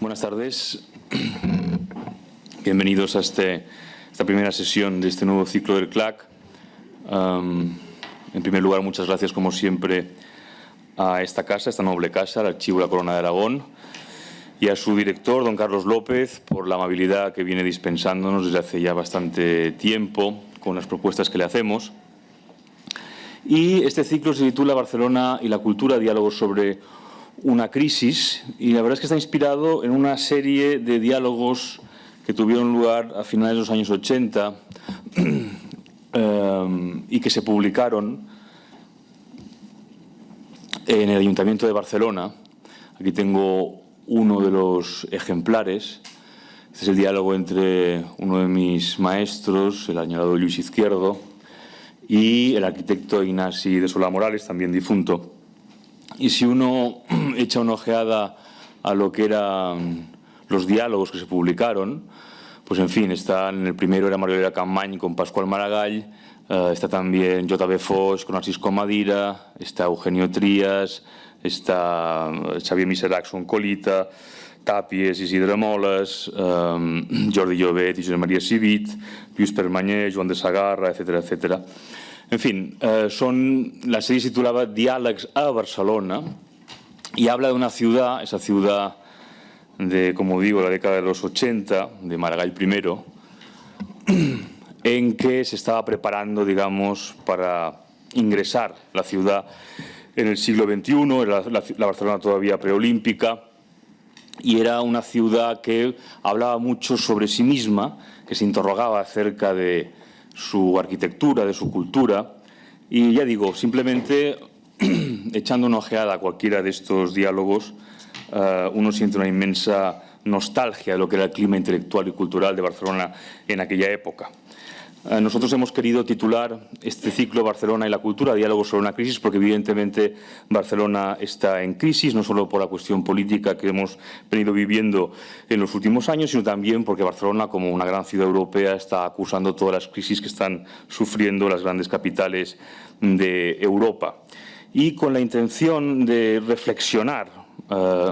Buenas tardes. Bienvenidos a esta primera sesión de este nuevo ciclo del CLAC. En primer lugar, muchas gracias, como siempre, a esta casa, esta noble casa, el Archivo de la Corona de Aragón, y a su director, don Carlos López, por la amabilidad que viene dispensándonos desde hace ya bastante tiempo con las propuestas que le hacemos. Y este ciclo se titula Barcelona y la cultura, diálogos sobre una crisis, y la verdad es que está inspirado en una serie de diálogos que tuvieron lugar a finales de los años 80 y que se publicaron en el Ayuntamiento de Barcelona. Aquí tengo uno de los ejemplares. Este es el diálogo entre uno de mis maestros, el añorado Luis Izquierdo, y el arquitecto Ignasi de Solà Morales, también difunto. Y si uno echa una ojeada a lo que eran los diálogos que se publicaron, pues en fin, en el primero era Mario Campmany con Pascual Maragall, está también J.B. Foix con Narcís Comadira, está Eugenio Trías, está Xavier Miserac con Colita, Tàpies, Isidre Moles, Jordi Llobet y Josep María Civit, Lluís Permanyer, Joan de Sagarra, etcétera, etcétera. En fin, la serie se titulaba Diàlegs a Barcelona y habla de una ciudad, esa ciudad de, como digo, la década de los 80, de Maragall primero, en que se estaba preparando, digamos, para ingresar la ciudad en el siglo XXI, era la Barcelona todavía preolímpica, y era una ciudad que hablaba mucho sobre sí misma, que se interrogaba acerca de su arquitectura, de su cultura, y ya digo, simplemente echando una ojeada a cualquiera de estos diálogos, uno siente una inmensa nostalgia de lo que era el clima intelectual y cultural de Barcelona en aquella época. Nosotros hemos querido titular este ciclo Barcelona y la cultura, diálogos sobre una crisis, porque evidentemente Barcelona está en crisis, no solo por la cuestión política que hemos venido viviendo en los últimos años, sino también porque Barcelona, como una gran ciudad europea, está acusando todas las crisis que están sufriendo las grandes capitales de Europa. Y con la intención de reflexionar,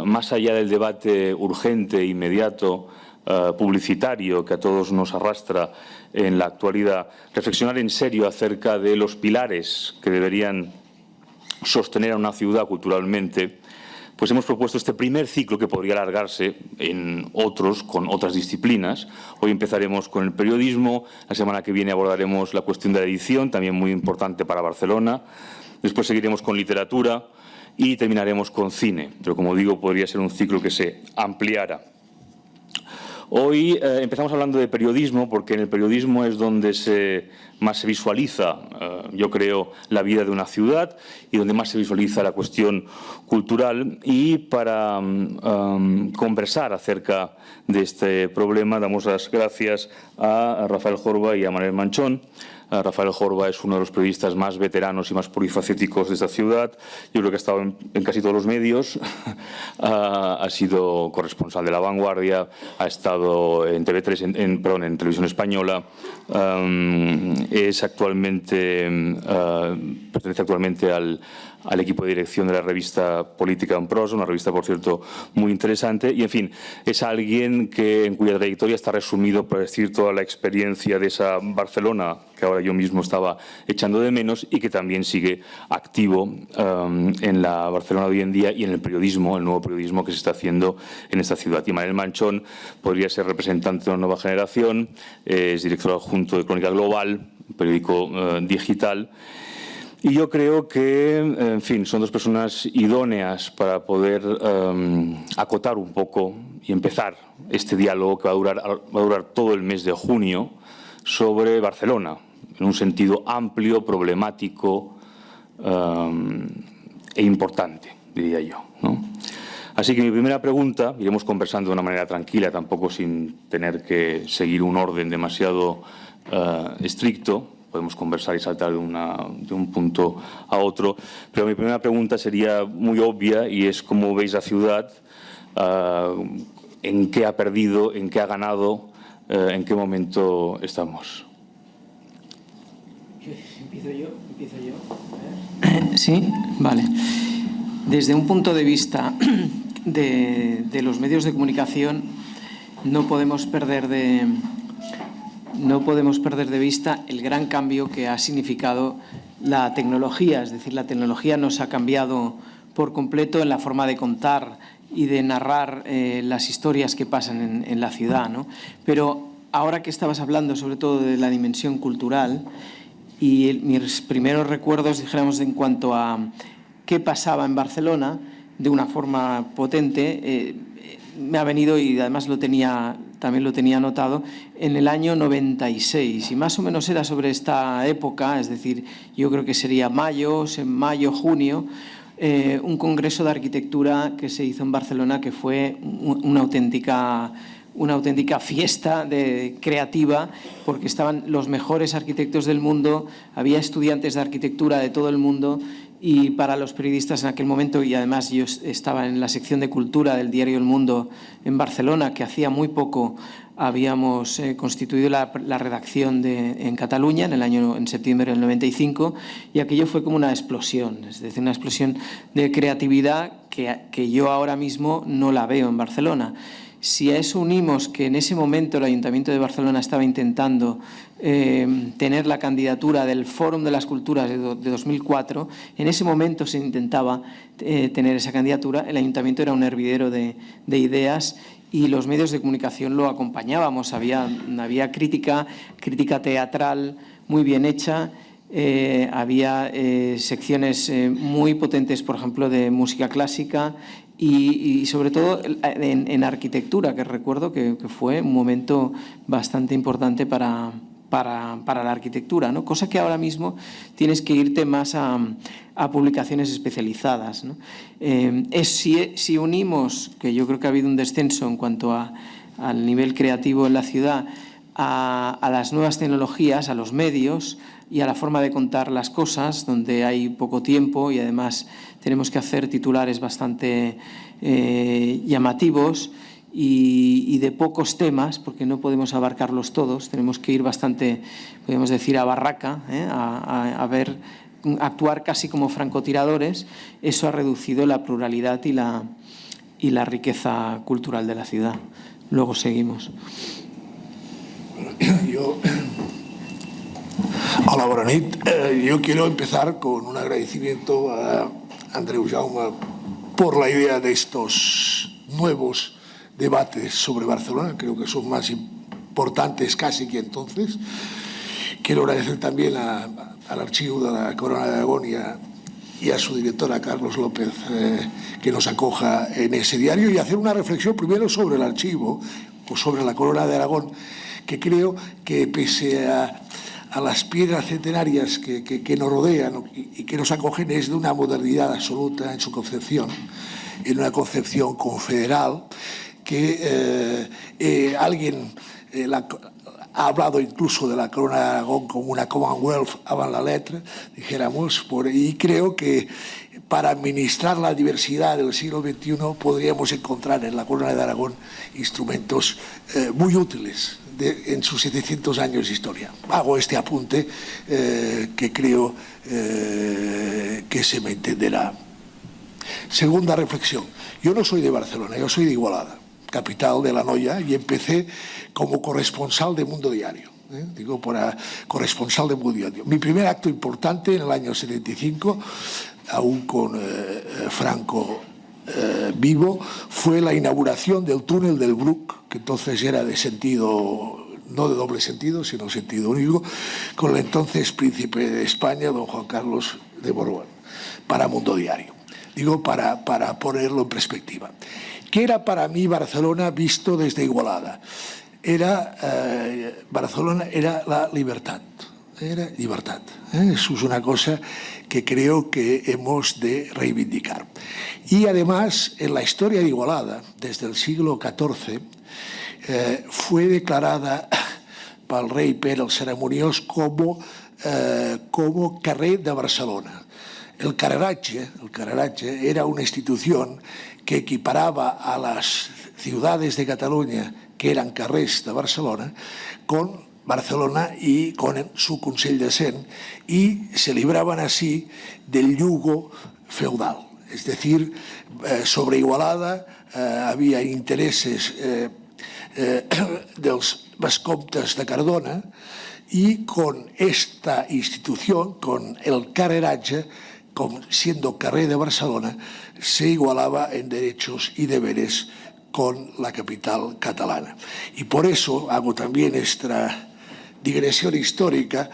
más allá del debate urgente, inmediato, publicitario que a todos nos arrastra en la actualidad, reflexionar en serio acerca de los pilares que deberían sostener a una ciudad culturalmente, pues hemos propuesto este primer ciclo que podría alargarse en otros, con otras disciplinas. Hoy empezaremos con el periodismo, la semana que viene abordaremos la cuestión de la edición, también muy importante para Barcelona, después seguiremos con literatura y terminaremos con cine, pero como digo, podría ser un ciclo que se ampliara. Hoy empezamos hablando de periodismo porque en el periodismo es donde más se visualiza, yo creo, la vida de una ciudad y donde más se visualiza la cuestión cultural. Y para conversar acerca de este problema damos las gracias a Rafael Jorba y a Manuel Manchón. Rafael Jorba es uno de los periodistas más veteranos y más polifacéticos de esta ciudad. Yo creo que ha estado en casi todos los medios. Ha sido corresponsal de La Vanguardia, ha estado en TV3, en Televisión Española. Pertenece actualmente al equipo de dirección de la revista Política en Prosa, una revista, por cierto, muy interesante. Y, en fin, es alguien en cuya trayectoria está resumido, por decir, toda la experiencia de esa Barcelona que ahora yo mismo estaba echando de menos y que también sigue activo en la Barcelona de hoy en día y en el periodismo, el nuevo periodismo que se está haciendo en esta ciudad. Y Manuel Manchón podría ser representante de una nueva generación, es director adjunto de Crónica Global, periódico digital. Y yo creo que, en fin, son dos personas idóneas para poder acotar un poco y empezar este diálogo que va a durar todo el mes de junio sobre Barcelona, en un sentido amplio, problemático e importante, diría yo, ¿no? Así que mi primera pregunta, iremos conversando de una manera tranquila, tampoco sin tener que seguir un orden demasiado estricto. Podemos conversar y saltar de un punto a otro. Pero mi primera pregunta sería muy obvia y es cómo veis la ciudad, en qué ha perdido, en qué ha ganado, en qué momento estamos. ¿Empiezo yo? Sí, vale. Desde un punto de vista de los medios de comunicación no podemos perder de vista el gran cambio que ha significado la tecnología. Es decir, la tecnología nos ha cambiado por completo en la forma de contar y de narrar las historias que pasan en la ciudad, ¿no? Pero ahora que estabas hablando sobre todo de la dimensión cultural, y mis primeros recuerdos, dijéramos, en cuanto a qué pasaba en Barcelona de una forma potente, me ha venido, y además también lo tenía anotado, en el año 96, y más o menos era sobre esta época, es decir, yo creo que sería mayo, junio, un congreso de arquitectura que se hizo en Barcelona, que fue una auténtica fiesta creativa, porque estaban los mejores arquitectos del mundo, había estudiantes de arquitectura de todo el mundo, y para los periodistas en aquel momento, y además yo estaba en la sección de cultura del diario El Mundo en Barcelona, que hacía muy poco habíamos constituido la redacción en Cataluña en septiembre del 95, y aquello fue como una explosión, es decir, una explosión de creatividad que yo ahora mismo no la veo en Barcelona. Si a eso unimos que en ese momento el Ayuntamiento de Barcelona estaba intentando tener la candidatura del Fòrum de las Culturas de 2004, en ese momento se intentaba tener esa candidatura, el Ayuntamiento era un hervidero de ideas y los medios de comunicación lo acompañábamos. Había crítica teatral muy bien hecha, había secciones muy potentes, por ejemplo, de música clásica, y sobre todo en arquitectura, que recuerdo que fue un momento bastante importante para la arquitectura, ¿no? Cosa que ahora mismo tienes que irte más a publicaciones especializadas, ¿no? Si unimos, que yo creo que ha habido un descenso en cuanto al nivel creativo en la ciudad, a las nuevas tecnologías, a los medios y a la forma de contar las cosas, donde hay poco tiempo y además tenemos que hacer titulares bastante llamativos y de pocos temas, porque no podemos abarcarlos todos, tenemos que ir bastante, podemos decir, a barraca, actuar casi como francotiradores. Eso ha reducido la pluralidad y la riqueza cultural de la ciudad. Luego seguimos. Hola, bona nit. Yo quiero empezar con un agradecimiento a Andreu Jaume por la idea de estos nuevos debates sobre Barcelona. Creo que son más importantes casi que entonces. Quiero agradecer también al Archivo de la Corona de Aragón y a su directora, Carlos López, que nos acoja en ese diario, y hacer una reflexión primero sobre el archivo o sobre la Corona de Aragón, que creo que pese a las piedras centenarias que nos rodean y que nos acogen, es de una modernidad absoluta en su concepción, en una concepción confederal, que alguien ha hablado incluso de la Corona de Aragón como una Commonwealth avant la lettre, dijéramos, y creo que para administrar la diversidad del siglo XXI podríamos encontrar en la Corona de Aragón instrumentos muy útiles en sus 700 años de historia. Hago este apunte que creo que se me entenderá. Segunda reflexión. Yo no soy de Barcelona, yo soy de Igualada, capital de la Noia, y empecé como corresponsal de Mundo Diario. Digo, para corresponsal de Mundo Diario. Mi primer acto importante en el año 75, aún con Franco vivo, fue la inauguración del túnel del Bruc, que entonces era de sentido, no de doble sentido, sino sentido único, con el entonces príncipe de España, don Juan Carlos de Borbón, para Mundo Diario. Digo, para ponerlo en perspectiva. ¿Qué era para mí Barcelona visto desde Igualada? Barcelona era la libertad. Era libertad. Eso es una cosa que creo que hemos de reivindicar. Y además, en la historia de Igualada, desde el siglo XIV, fue declarada por el rey Pere el Cerimoniós como carrer de Barcelona. El carreratge era una institución que equiparaba a las ciudades de Cataluña, que eran carrers de Barcelona, con Barcelona y con su Consell de Cent, y se libraban así del yugo feudal. Es decir, sobre Igualada había intereses dels vescomtes de Cardona y con esta institución, con el carreraje, siendo carrer de Barcelona, se igualaba en derechos y deberes con la capital catalana. Y por eso hago también esta digresión histórica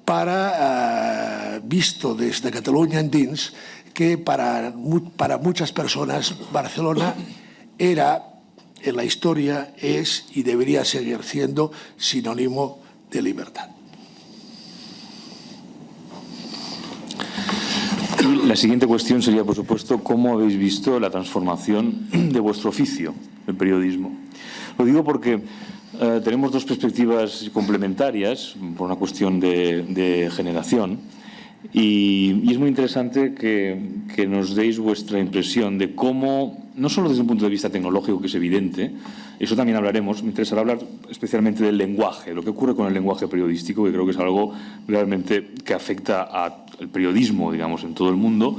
para, visto desde Cataluña endins, que para muchas personas Barcelona era, en la historia, es y debería seguir siendo sinónimo de libertad. La siguiente cuestión sería, por supuesto, ¿cómo habéis visto la transformación de vuestro oficio, el periodismo? Lo digo porque tenemos dos perspectivas complementarias por una cuestión de generación y es muy interesante que nos deis vuestra impresión de cómo, no solo desde un punto de vista tecnológico, que es evidente, eso también hablaremos, me interesará hablar especialmente del lenguaje, lo que ocurre con el lenguaje periodístico, que creo que es algo realmente que afecta al periodismo, digamos, en todo el mundo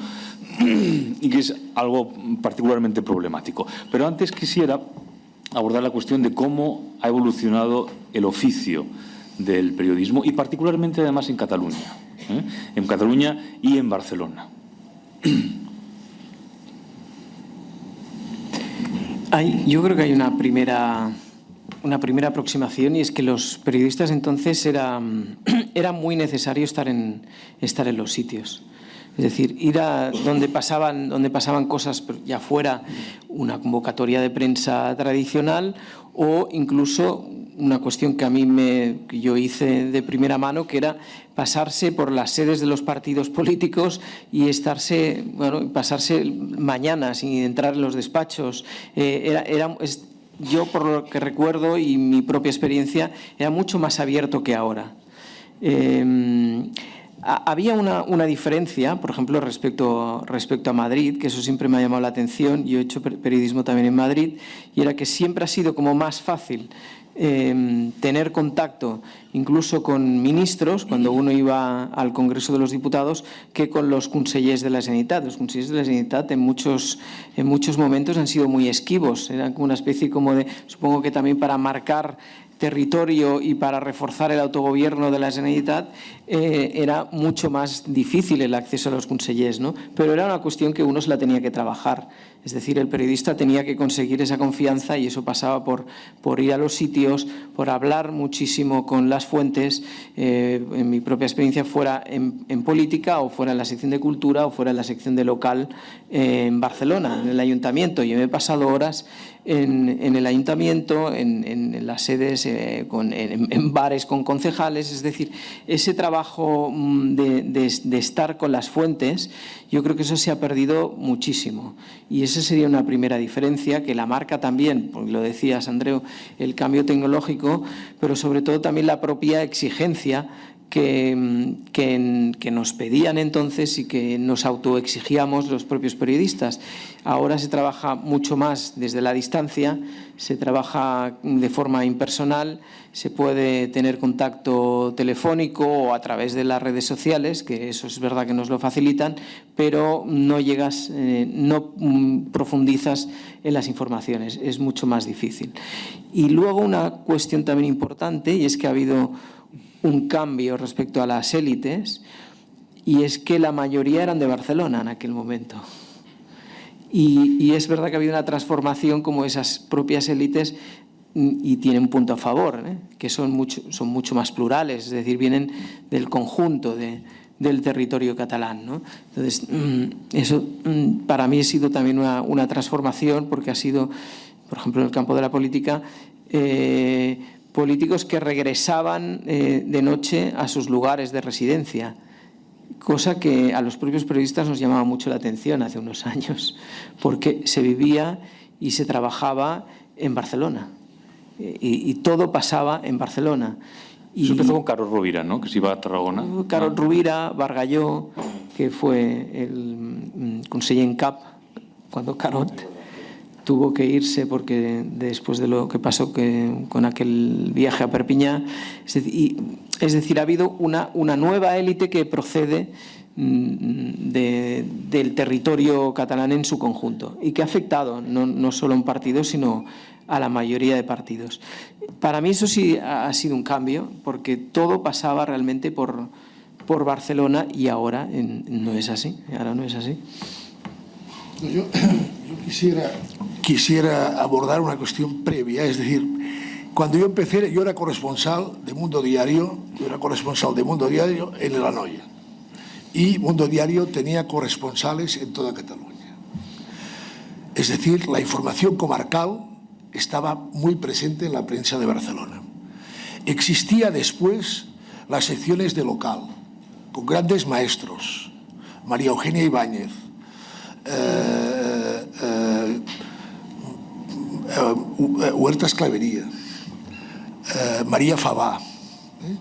y que es algo particularmente problemático. Pero antes quisiera abordar la cuestión de cómo ha evolucionado el oficio del periodismo y particularmente además en Cataluña y en Barcelona. Yo creo que hay una primera aproximación, y es que los periodistas entonces era muy necesario estar en los sitios. Es decir, ir a donde pasaban cosas, ya fuera una convocatoria de prensa tradicional o incluso una cuestión que yo hice de primera mano, que era pasarse por las sedes de los partidos políticos y pasarse mañana sin entrar en los despachos. Yo, por lo que recuerdo y mi propia experiencia, era mucho más abierto que ahora. Había una diferencia, por ejemplo, respecto a Madrid, que eso siempre me ha llamado la atención. Yo he hecho periodismo también en Madrid, y era que siempre ha sido como más fácil tener contacto incluso con ministros cuando uno iba al Congreso de los Diputados que con los consellers de la Generalitat. Los consellers de la Generalitat en muchos momentos han sido muy esquivos, eran como una especie como de, supongo que también para marcar territorio y para reforzar el autogobierno de la Generalitat, era mucho más difícil el acceso a los consellers, ¿no? Pero era una cuestión que uno se la tenía que trabajar. Es decir, el periodista tenía que conseguir esa confianza, y eso pasaba por ir a los sitios, por hablar muchísimo con las fuentes, en mi propia experiencia, fuera en política o fuera en la sección de cultura o fuera en la sección de local en Barcelona, en el ayuntamiento. Yo me he pasado horas en el ayuntamiento, en las sedes, en bares con concejales. Es decir, ese trabajo de estar con las fuentes, yo creo que eso se ha perdido muchísimo, y esa sería una primera diferencia que la marca también, porque lo decías, Andreu, el cambio tecnológico, pero sobre todo también la propia exigencia que nos pedían entonces y que nos autoexigíamos los propios periodistas. Ahora se trabaja mucho más desde la distancia, se trabaja de forma impersonal, se puede tener contacto telefónico o a través de las redes sociales, que eso es verdad que nos lo facilitan, pero no profundizas en las informaciones, es mucho más difícil. Y luego una cuestión también importante, y es que ha habido un cambio respecto a las élites, y es que la mayoría eran de Barcelona en aquel momento. Y es verdad que ha habido una transformación como esas propias élites, y tienen un punto a favor, que son mucho más plurales, es decir, vienen del conjunto del territorio catalán, ¿no? Entonces, eso para mí ha sido también una transformación, porque ha sido, por ejemplo, en el campo de la política, políticos que regresaban de noche a sus lugares de residencia, cosa que a los propios periodistas nos llamaba mucho la atención hace unos años, porque se vivía y se trabajaba en Barcelona, y todo pasaba en Barcelona. Eso empezó con Carod Rovira, ¿no?, que se iba a Tarragona. Carod Rovira, Bargalló, que fue el conseller en cap cuando Carod tuvo que irse porque después de lo que pasó con aquel viaje a Perpiñá. Es decir, ha habido una nueva élite que procede del territorio catalán en su conjunto y que ha afectado no solo a un partido, sino a la mayoría de partidos. Para mí eso sí ha sido un cambio, porque todo pasaba realmente por Barcelona y ahora no es así. Ahora no es así. Yo quisiera abordar una cuestión previa, es decir, cuando yo empecé, yo era corresponsal de Mundo Diario, en el Anoia, y Mundo Diario tenía corresponsales en toda Cataluña. Es decir, la información comarcal estaba muy presente en la prensa de Barcelona. Existía después las secciones de local, con grandes maestros, María Eugenia Ibáñez, Huertas Clavería, María Fabá.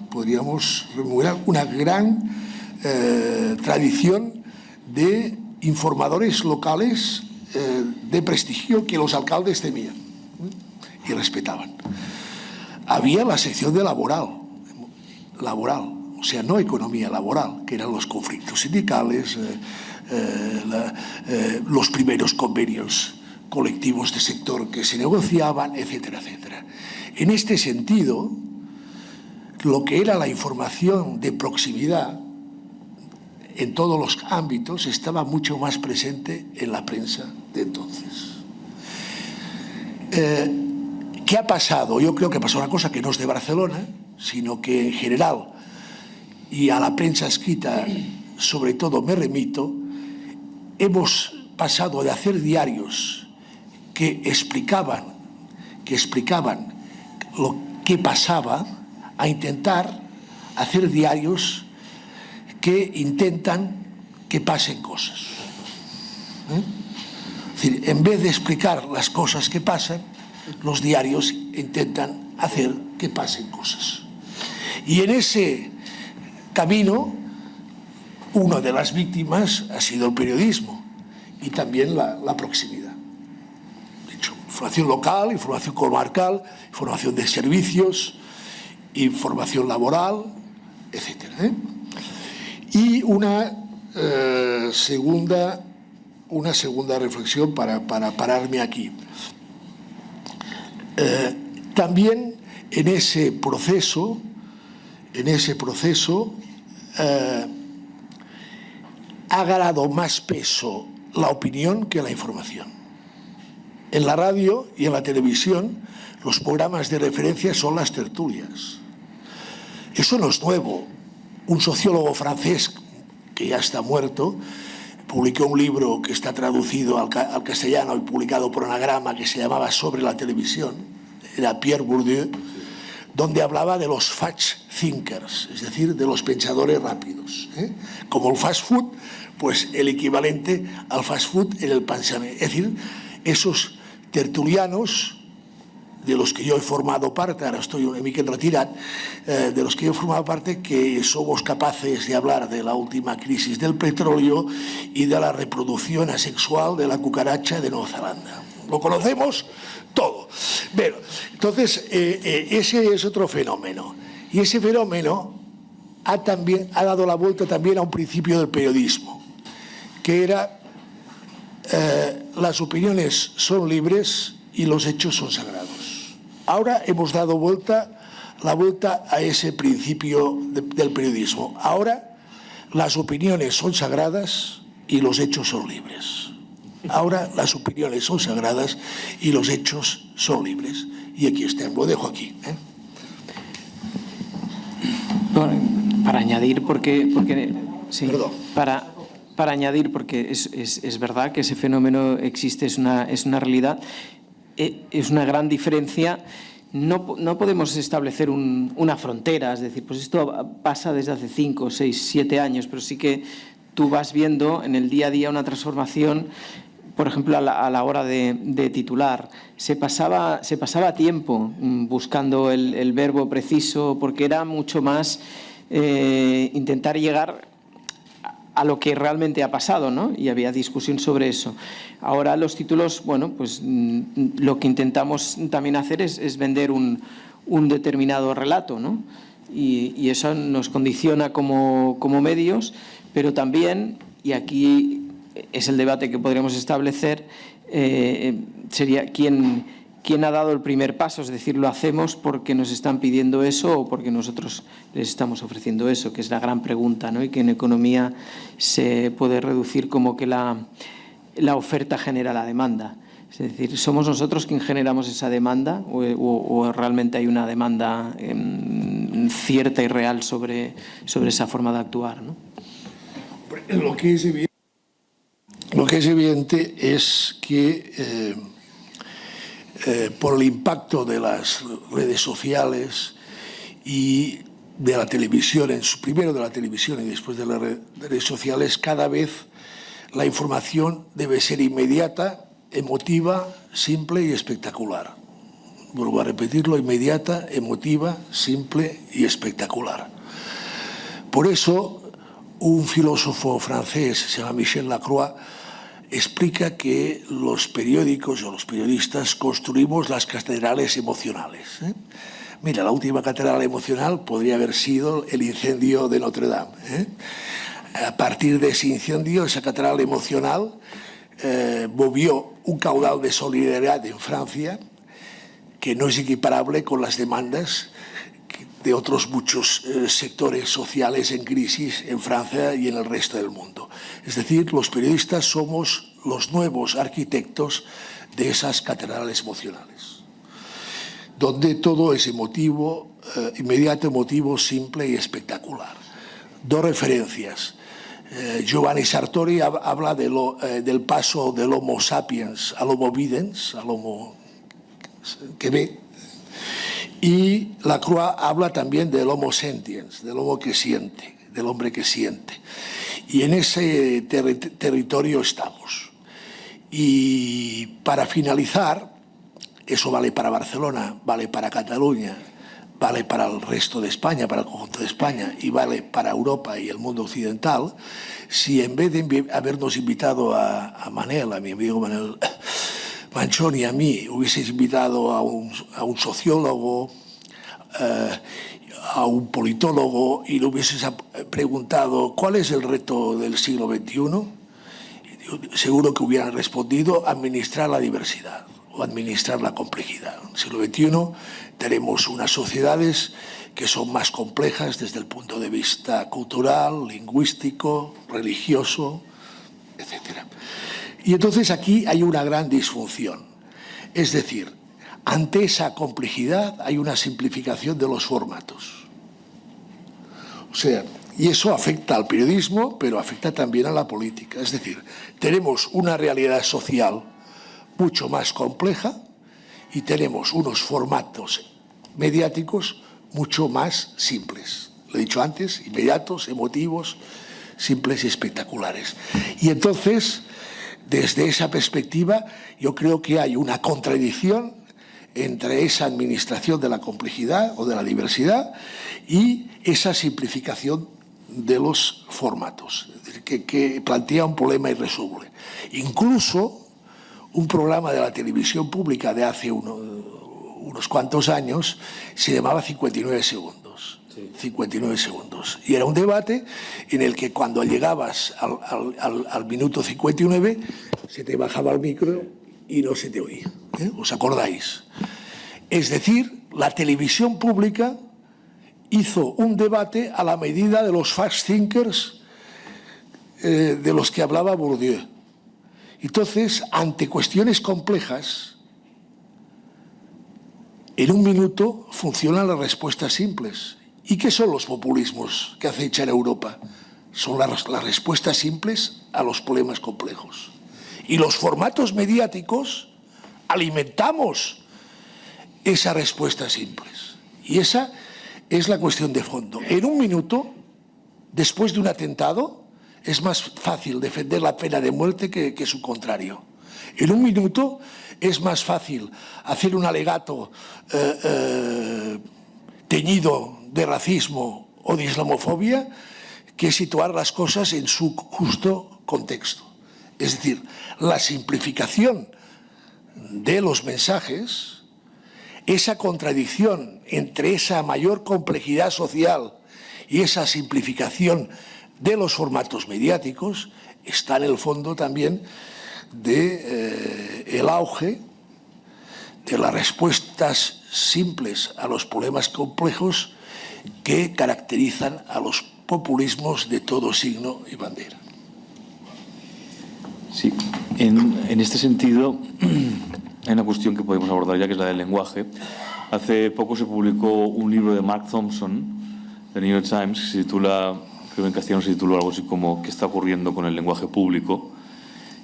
Podríamos rememorar una gran tradición de informadores locales de prestigio que los alcaldes temían y respetaban. Había la sección de laboral, o sea, no economía laboral, que eran los conflictos sindicales, los primeros convenios colectivos de sector que se negociaban, etcétera, etcétera. En este sentido, lo que era la información de proximidad en todos los ámbitos estaba mucho más presente en la prensa de entonces. ¿Qué ha pasado? Yo creo que ha pasado una cosa que no es de Barcelona, sino que en general, y a la prensa escrita sobre todo me remito, hemos pasado de hacer diarios que explicaban lo que pasaba a intentar hacer diarios que intentan que pasen cosas. Es decir, en vez de explicar las cosas que pasan, los diarios intentan hacer que pasen cosas. Y en ese camino, una de las víctimas ha sido el periodismo y también la proximidad. De hecho, información local, información comarcal, información de servicios, información laboral, etc. Y una segunda reflexión para pararme aquí. También en ese proceso ha ganado más peso la opinión que la información. En la radio y en la televisión, los programas de referencia son las tertulias. Eso no es nuevo. Un sociólogo francés, que ya está muerto, publicó un libro que está traducido al castellano y publicado por Anagrama, que se llamaba Sobre la televisión, era Pierre Bourdieu, donde hablaba de los fast thinkers, es decir, de los pensadores rápidos. Como el fast food, pues el equivalente al fast food en el pensamiento. Es decir, esos tertulianos, de los que yo he formado parte, ahora estoy una mica retirat, de los que yo he formado parte, que somos capaces de hablar de la última crisis del petróleo y de la reproducción asexual de la cucaracha de Nueva Zelanda. Lo conocemos todo. Bueno, entonces, ese es otro fenómeno. Y ese fenómeno ha dado la vuelta también a un principio del periodismo, que era las opiniones son libres y los hechos son sagrados. Ahora hemos dado la vuelta a ese principio del periodismo. Ahora las opiniones son sagradas y los hechos son libres. Ahora las opiniones son sagradas y los hechos son libres. Y aquí está, lo dejo aquí. Para añadir, porque sí, Perdón. Para añadir, porque es verdad que ese fenómeno existe, es una realidad, es una gran diferencia. No podemos establecer una frontera, es decir, pues esto pasa desde hace 5, 6, 7 años, pero sí que tú vas viendo en el día a día una transformación. Por ejemplo, a la hora de titular, se pasaba tiempo buscando el verbo preciso, porque era mucho más intentar llegar a lo que realmente ha pasado, ¿no? Y había discusión sobre eso. Ahora los títulos, bueno, pues lo que intentamos también hacer es vender un determinado relato, ¿no? Y eso nos condiciona como medios, Pero también, y aquí es el debate que podríamos establecer, sería quién ha dado el primer paso, es decir, lo hacemos porque nos están pidiendo eso o porque nosotros les estamos ofreciendo eso, que es la gran pregunta, ¿no? Y que en economía se puede reducir como que la oferta genera la demanda. Es decir, ¿somos nosotros quien generamos esa demanda o realmente hay una demanda cierta y real sobre esa forma de actuar, ¿no? Lo que es evidente es que por el impacto de las redes sociales y de la televisión, primero de la televisión y después de las redes sociales, cada vez la información debe ser inmediata, emotiva, simple y espectacular. Vuelvo a repetirlo: inmediata, emotiva, simple y espectacular. Por eso, un filósofo francés, se llama Michel Lacroix, explica que los periódicos o los periodistas construimos las catedrales emocionales. Mira, la última catedral emocional podría haber sido el incendio de Notre Dame. A partir de ese incendio, esa catedral emocional movió un caudal de solidaridad en Francia que no es equiparable con las demandas de otros muchos sectores sociales en crisis en Francia y en el resto del mundo. Es decir, los periodistas somos los nuevos arquitectos de esas catedrales emocionales, donde todo es emotivo, inmediato, emotivo, simple y espectacular. Dos referencias. Giovanni Sartori habla del paso del Homo sapiens al Homo videns, al Homo que ve, y Lacroix habla también del Homo sentiens, del Homo que siente, del hombre que siente. Y en ese territorio estamos. Y para finalizar, eso vale para Barcelona, vale para Cataluña, vale para el resto de España, para el conjunto de España, y vale para Europa y el mundo occidental. Si en vez de habernos invitado a Manel, a mi amigo Manel Manchón y a mí, hubieseis invitado a un sociólogo, a un politólogo, y le hubieseis preguntado ¿cuál es el reto del siglo XXI? Seguro que hubieran respondido: administrar la diversidad o administrar la complejidad. En el siglo XXI tenemos unas sociedades que son más complejas desde el punto de vista cultural, lingüístico, religioso, etc. Y entonces aquí hay una gran disfunción. Es decir, ante esa complejidad hay una simplificación de los formatos. O sea, y eso afecta al periodismo, pero afecta también a la política. Es decir, tenemos una realidad social mucho más compleja y tenemos unos formatos mediáticos mucho más simples. Lo he dicho antes: inmediatos, emotivos, simples y espectaculares. Y entonces, desde esa perspectiva, yo creo que hay una contradicción entre esa administración de la complejidad o de la diversidad y esa simplificación de los formatos, es decir, que plantea un problema irresoluble. Incluso un programa de la televisión pública de hace unos cuantos años se llamaba 59 segundos. Sí. 59 segundos. Y era un debate en el que cuando llegabas al minuto 59 se te bajaba el micro y no se te oía. ¿Os acordáis? Es decir, la televisión pública hizo un debate a la medida de los fast thinkers de los que hablaba Bourdieu. Entonces, ante cuestiones complejas, en un minuto funcionan las respuestas simples. ¿Y qué son los populismos que acechan Europa? Son las respuestas simples a los problemas complejos. Y los formatos mediáticos alimentamos esas respuestas simples. Y esa es la cuestión de fondo. En un minuto, después de un atentado, es más fácil defender la pena de muerte que su contrario. En un minuto es más fácil hacer un alegato teñido de racismo o de islamofobia que situar las cosas en su justo contexto. Es decir, la simplificación de los mensajes, esa contradicción entre esa mayor complejidad social y esa simplificación de los formatos mediáticos está en el fondo también el auge de las respuestas simples a los problemas complejos que caracterizan a los populismos de todo signo y bandera. Sí, en este sentido hay una cuestión que podemos abordar ya, que es la del lenguaje. Hace poco se publicó un libro de Mark Thompson, de New York Times, que se titula, creo en castellano se titula algo así como ¿Qué está ocurriendo con el lenguaje público?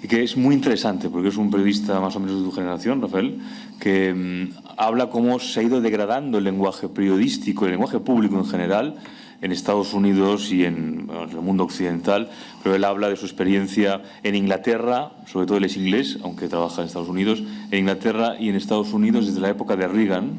Y que es muy interesante, porque es un periodista más o menos de tu generación, Rafael, que habla cómo se ha ido degradando el lenguaje periodístico, el lenguaje público en general, en Estados Unidos y en el mundo occidental, pero él habla de su experiencia en Inglaterra, sobre todo él es inglés, aunque trabaja en Estados Unidos, en Inglaterra y en Estados Unidos desde la época de Reagan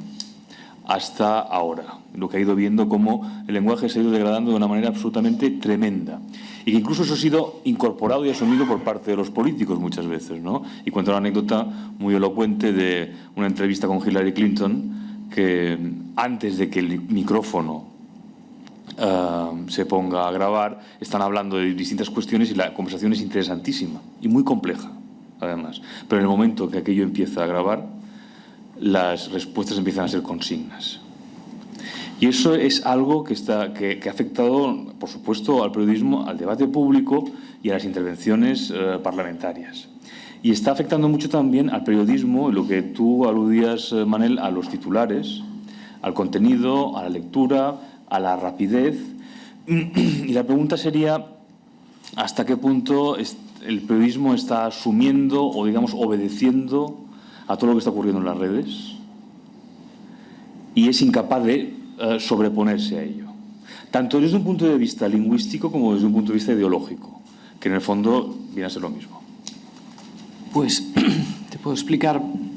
hasta ahora. Lo que ha ido viendo cómo el lenguaje se ha ido degradando de una manera absolutamente tremenda. Y que incluso eso ha sido incorporado y asumido por parte de los políticos muchas veces, ¿no? Y cuento una anécdota muy elocuente de una entrevista con Hillary Clinton, que antes de que el micrófono se ponga a grabar, están hablando de distintas cuestiones y la conversación es interesantísima y muy compleja, además. Pero en el momento que aquello empieza a grabar, las respuestas empiezan a ser consignas. Y eso es algo que ha afectado, por supuesto, al periodismo, al debate público y a las intervenciones parlamentarias. Y está afectando mucho también al periodismo, lo que tú aludías, Manel, a los titulares, al contenido, a la lectura, a la rapidez. Y la pregunta sería, ¿hasta qué punto el periodismo está asumiendo o, digamos, obedeciendo a todo lo que está ocurriendo en las redes y es incapaz de sobreponerse a ello? Tanto desde un punto de vista lingüístico como desde un punto de vista ideológico, que en el fondo viene a ser lo mismo. Pues te puedo explicar un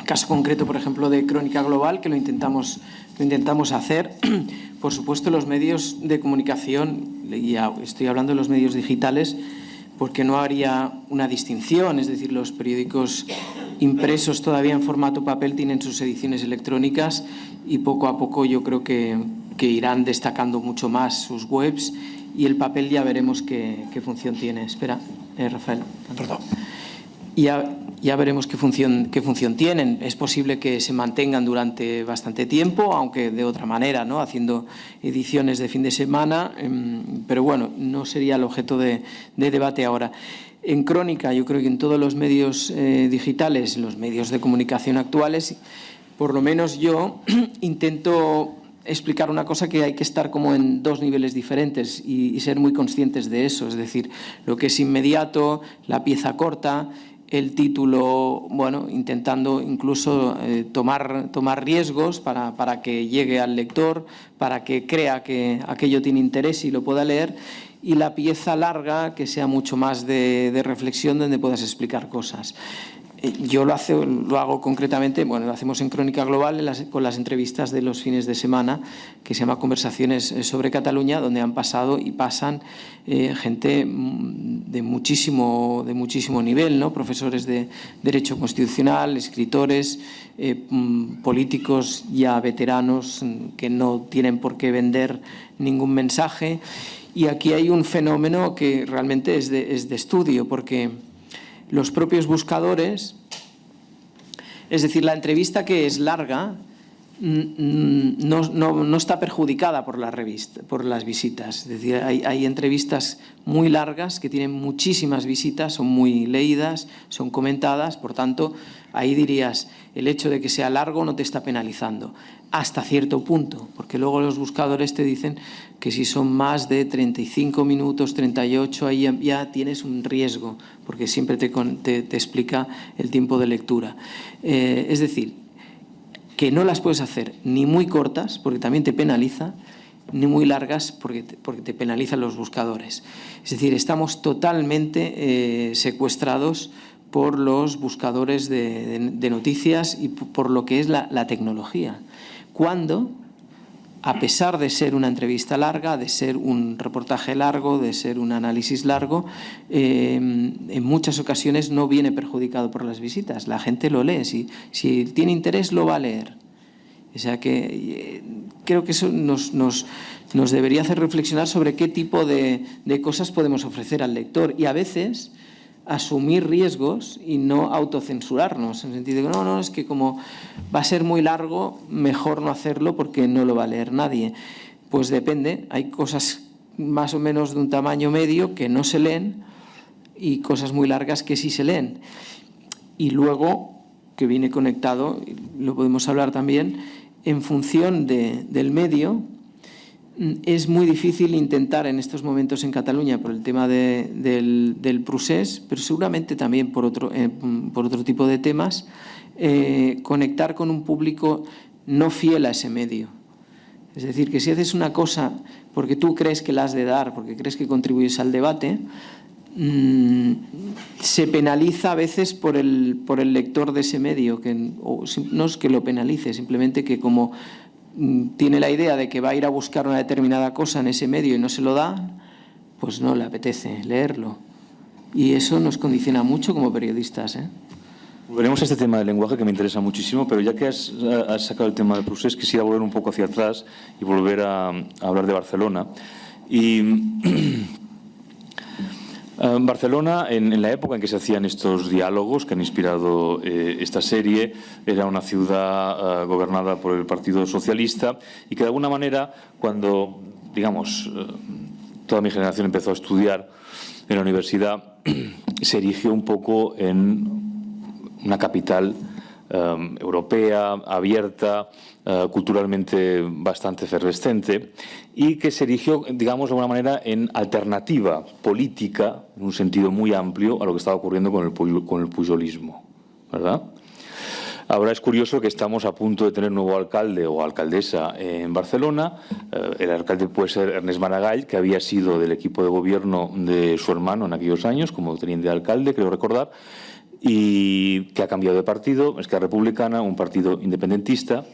caso concreto, por ejemplo, de Crónica Global, que lo intentamos hacer. Por supuesto, los medios de comunicación, ya estoy hablando de los medios digitales, porque no habría una distinción, es decir, los periódicos impresos todavía en formato papel tienen sus ediciones electrónicas y poco a poco yo creo que irán destacando mucho más sus webs y el papel ya veremos qué función tiene. Espera, Rafael. Perdón. Ya veremos qué función tienen. Es posible que se mantengan durante bastante tiempo, aunque de otra manera, ¿no? Haciendo ediciones de fin de semana, pero bueno, no sería el objeto de debate ahora. En Crónica, yo creo que en todos los medios digitales, los medios de comunicación actuales, por lo menos yo intento explicar una cosa que hay que estar como en dos niveles diferentes y ser muy conscientes de eso, es decir, lo que es inmediato, la pieza corta, el título, bueno, intentando incluso tomar riesgos para que llegue al lector, para que crea que aquello tiene interés y lo pueda leer, y la pieza larga que sea mucho más de reflexión donde puedas explicar cosas. Yo lo hago concretamente, bueno, lo hacemos en Crónica Global con las entrevistas de los fines de semana, que se llama Conversaciones sobre Cataluña, donde han pasado y pasan gente de muchísimo nivel, ¿no? Profesores de Derecho Constitucional, escritores, políticos ya veteranos que no tienen por qué vender ningún mensaje. Y aquí hay un fenómeno que realmente es de estudio, porque los propios buscadores, es decir, la entrevista que es larga no está perjudicada por las visitas. Es decir, hay entrevistas muy largas que tienen muchísimas visitas, son muy leídas, son comentadas, por tanto, ahí dirías, el hecho de que sea largo no te está penalizando, hasta cierto punto, porque luego los buscadores te dicen que si son más de 35 minutos, 38, ahí ya tienes un riesgo, porque siempre te explica el tiempo de lectura. Es decir, que no las puedes hacer ni muy cortas, porque también te penaliza, ni muy largas, porque te penalizan los buscadores. Es decir, estamos totalmente secuestrados por los buscadores de noticias y por lo que es la tecnología. Cuando, a pesar de ser una entrevista larga, de ser un reportaje largo, de ser un análisis largo, en muchas ocasiones no viene perjudicado por las visitas. La gente lo lee. Si tiene interés, lo va a leer. O sea que creo que eso nos debería hacer reflexionar sobre qué tipo de cosas podemos ofrecer al lector y a veces asumir riesgos y no autocensurarnos, en el sentido de que no, es que como va a ser muy largo, mejor no hacerlo porque no lo va a leer nadie. Pues depende, hay cosas más o menos de un tamaño medio que no se leen y cosas muy largas que sí se leen. Y luego, que viene conectado, lo podemos hablar también, en función del medio, es muy difícil intentar en estos momentos en Cataluña por el tema del procés, pero seguramente también por otro tipo de temas, conectar con un público no fiel a ese medio. Es decir, que si haces una cosa porque tú crees que la has de dar, porque crees que contribuyes al debate, se penaliza a veces por el lector de ese medio, no es que lo penalice, simplemente que como tiene la idea de que va a ir a buscar una determinada cosa en ese medio y no se lo da, pues no le apetece leerlo. Y eso nos condiciona mucho como periodistas, ¿eh? Volveremos a este tema del lenguaje que me interesa muchísimo, pero ya que has sacado el tema del procés, quisiera volver un poco hacia atrás y volver a hablar de Barcelona. Y Barcelona, en la época en que se hacían estos diálogos que han inspirado esta serie, era una ciudad gobernada por el Partido Socialista y que de alguna manera, cuando, digamos, toda mi generación empezó a estudiar en la universidad, se erigió un poco en una capital europea, abierta, culturalmente bastante efervescente y que se erigió, digamos, de alguna manera en alternativa política, en un sentido muy amplio, a lo que estaba ocurriendo con el pujolismo, ¿verdad? Ahora es curioso que estamos a punto de tener nuevo alcalde o alcaldesa en Barcelona. El alcalde puede ser Ernest Maragall, que había sido del equipo de gobierno de su hermano en aquellos años, como teniente de alcalde, creo recordar, y que ha cambiado de partido, Esquerra Republicana, un partido independentista.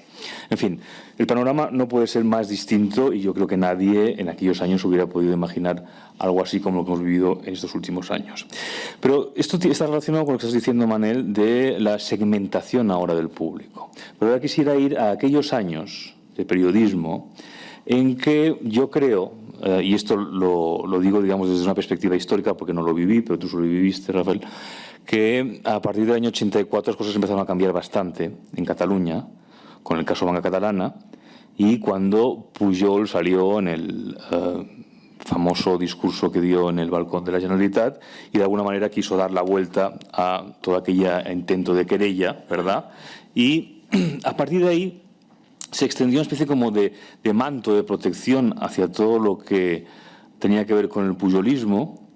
En fin, el panorama no puede ser más distinto y yo creo que nadie en aquellos años hubiera podido imaginar algo así como lo que hemos vivido en estos últimos años. Pero esto está relacionado con lo que estás diciendo, Manel, de la segmentación ahora del público. Pero ahora quisiera ir a aquellos años de periodismo en que yo creo, y esto lo digo, digamos, desde una perspectiva histórica porque no lo viví, pero tú solo lo viviste, Rafael, que a partir del año 84 las cosas empezaron a cambiar bastante en Cataluña, con el caso Banca Catalana, y cuando Pujol salió en el famoso discurso que dio en el balcón de la Generalitat y de alguna manera quiso dar la vuelta a todo aquel intento de querella, ¿verdad? Y a partir de ahí se extendió una especie como de manto de protección hacia todo lo que tenía que ver con el pujolismo,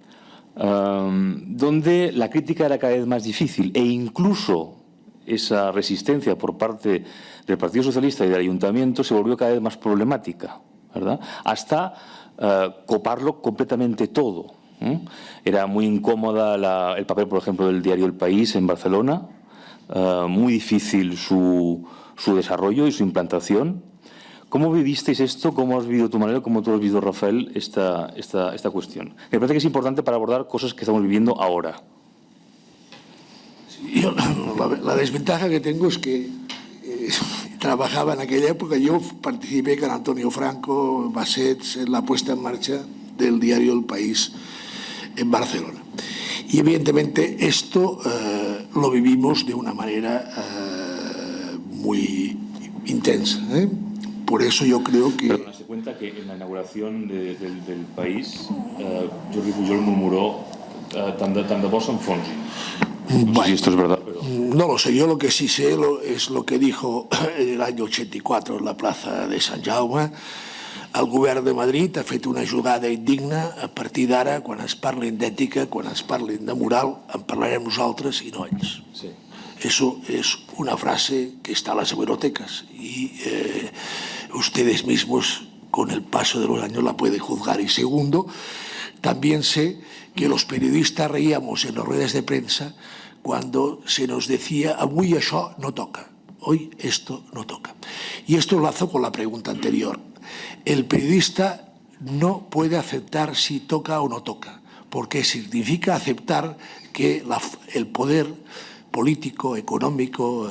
donde la crítica era cada vez más difícil e incluso esa resistencia por parte del Partido Socialista y del Ayuntamiento se volvió cada vez más problemática, ¿verdad? Hasta coparlo completamente todo. Era muy incómoda el papel, por ejemplo, del diario El País en Barcelona, muy difícil su desarrollo y su implantación. ¿Cómo vivisteis esto? ¿Cómo has vivido tú, Manuel? ¿Cómo tú has vivido, Rafael, esta cuestión? Me parece que es importante para abordar cosas que estamos viviendo ahora. Yo, la desventaja que tengo es que trabajaba en aquella época. Yo participé con Antonio Franco, Bassets, en la puesta en marcha del diario El País en Barcelona. Y evidentemente esto lo vivimos de una manera muy intensa, ¿eh? Por eso yo creo que... Pero se cuenta que en la inauguración del País, Jordi Pujol murmuró tant de bo s'enfonsin. No sé si esto es verdad, pero... No lo sé, yo lo que sí sé es lo que dijo en el año 84 en la plaza de Sant Jaume. El govern de Madrid ha fet una jugada indigna. A partir d'ara, quan es parlin d'ètica, quan es parlin de moral, en parlarem nosaltres i no ells. Sí. Eso es una frase que está en las hemerotecas y ustedes mismos con el paso de los años la pueden juzgar. Y segundo, también sé que los periodistas reíamos en las ruedas de prensa cuando se nos decía avui això no toca, hoy esto no toca. Y esto lo enlazo con la pregunta anterior. El periodista no puede aceptar si toca o no toca, porque significa aceptar que el poder político, económico,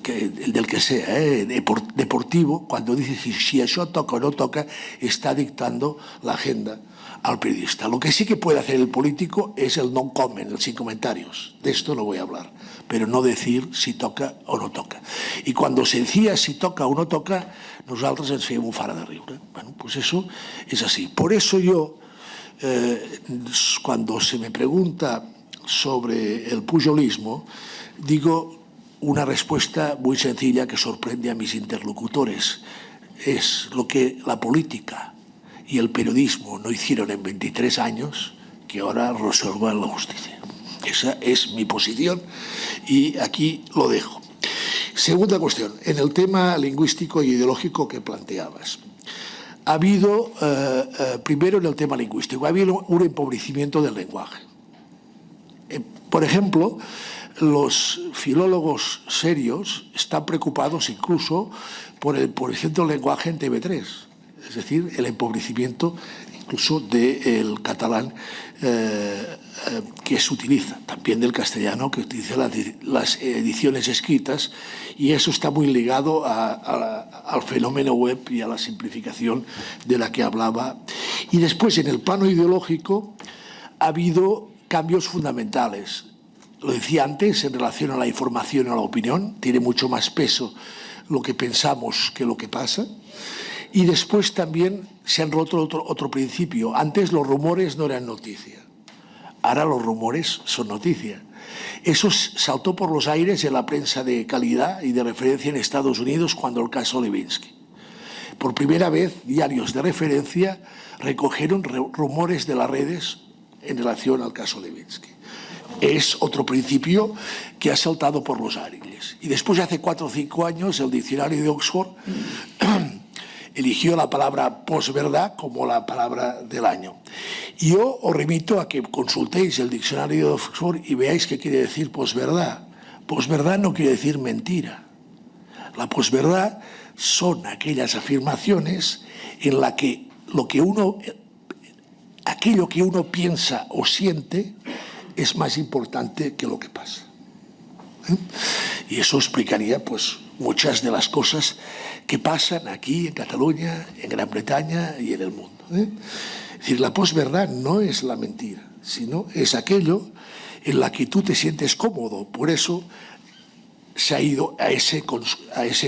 el del que sea, deportivo, cuando dice si eso toca o no toca, está dictando la agenda al periodista. Lo que sí que puede hacer el político es el no comment, el sin comentarios. De esto no voy a hablar, pero no decir si toca o no toca. I quan se decía si toca o no toca, nosaltres ens fèiem un fara de riure. Bueno, pues eso es así. Por eso yo, cuando se me pregunta sobre el pujolismo, digo una respuesta muy sencilla que sorprende a mis interlocutores. Es lo que la política y el periodismo no hicieron en 23 años, que ahora resuelvan la justicia. Esa es mi posición y aquí lo dejo. Segunda cuestión, en el tema lingüístico y ideológico que planteabas. Ha habido, primero en el tema lingüístico, ha habido un empobrecimiento del lenguaje. Por ejemplo, los filólogos serios están preocupados incluso por el empobrecimiento del lenguaje en TV3, es decir, el empobrecimiento incluso del catalán que se utiliza, también del castellano que utiliza las ediciones escritas, y eso está muy ligado al fenómeno web y a la simplificación de la que hablaba. Y después, en el plano ideológico, ha habido cambios fundamentales. Lo decía antes, en relación a la información y a la opinión, tiene mucho más peso lo que pensamos que lo que pasa. Y después también se han roto otro principio. Antes los rumores no eran noticia. Ahora los rumores son noticia. Eso saltó por los aires en la prensa de calidad y de referencia en Estados Unidos cuando el caso Levinsky. Por primera vez, diarios de referencia recogieron rumores de las redes en relación al caso Levinsky. Es otro principio que ha saltado por los aires. Y después, hace 4 o 5 años, el diccionario de Oxford eligió la palabra posverdad como la palabra del año. Y yo os remito a que consultéis el diccionario de Oxford y veáis qué quiere decir posverdad. Posverdad no quiere decir mentira. La posverdad son aquellas afirmaciones en las que aquello que uno piensa o siente es más importante que lo que pasa. Y eso explicaría pues muchas de las cosas que pasan aquí en Cataluña, en Gran Bretaña y en el mundo. Es decir, la posverdad no es la mentira, sino es aquello en la que tú te sientes cómodo. Por eso se ha ido a ese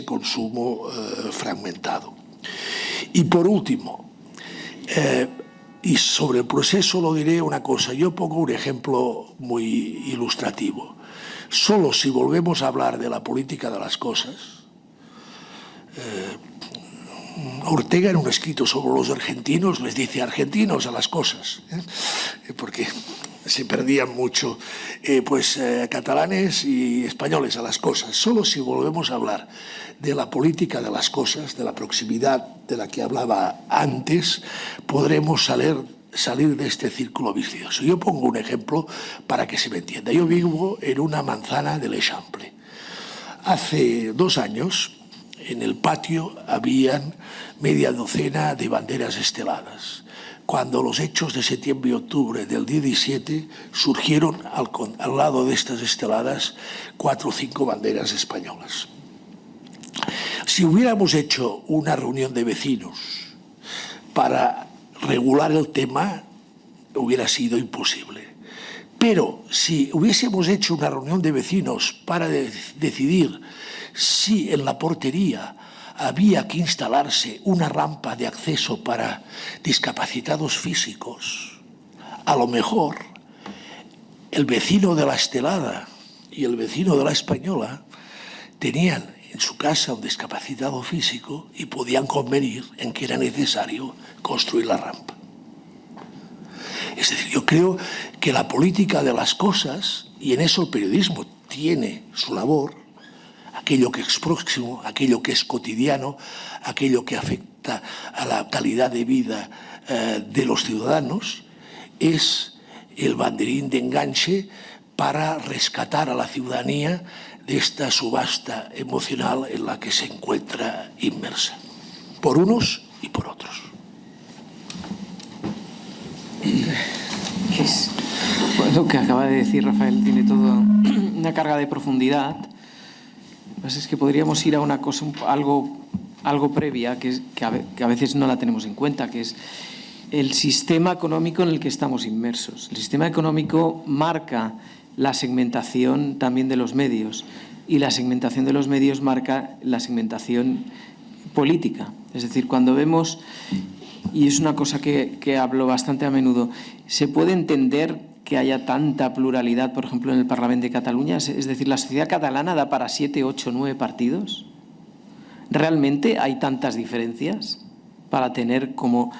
consumo fragmentado. Y por último, y sobre el proceso lo diré una cosa. Yo pongo un ejemplo muy ilustrativo. Solo si volvemos a hablar de la política de las cosas, Ortega en un escrito sobre los argentinos les dice argentinos a las cosas, porque se perdían mucho, catalanes y españoles a las cosas. Solo si volvemos a hablar de la política de las cosas, de la proximidad de la que hablaba antes, podremos salir de este círculo vicioso. Yo pongo un ejemplo para que se me entienda. Yo vivo en una manzana de l'Eixample. Hace 2 años, en el patio habían media docena de banderas esteladas. Cuando los hechos de septiembre y octubre del 17 surgieron al lado de estas esteladas 4 o 5 banderas españolas. Si hubiéramos hecho una reunión de vecinos para regular el tema, hubiera sido imposible. Pero si hubiésemos hecho una reunión de vecinos para decidir si en la portería había que instalarse una rampa de acceso para discapacitados físicos, a lo mejor el vecino de la estelada y el vecino de la española tenían en su casa un discapacitado físico y podían convenir en que era necesario construir la rampa. Es decir, yo creo que la política de las cosas, y en eso el periodismo tiene su labor, aquello que es próximo, aquello que es cotidiano, aquello que afecta a la calidad de vida de los ciudadanos, es el banderín de enganche para rescatar a la ciudadanía de esta subasta emocional en la que se encuentra inmersa, por unos y por otros. Pues lo que acaba de decir Rafael tiene toda una carga de profundidad. Lo que pasa es que podríamos ir a una cosa, algo previa, que a veces no la tenemos en cuenta, que es el sistema económico en el que estamos inmersos. El sistema económico marca la segmentación también de los medios, y la segmentación de los medios marca la segmentación política. Es decir, cuando vemos, y es una cosa que hablo bastante a menudo, ¿se puede entender que haya tanta pluralidad, por ejemplo, en el Parlamento de Cataluña? Es decir, ¿la sociedad catalana da para 7, 8, 9 partidos? ¿Realmente hay tantas diferencias para tener como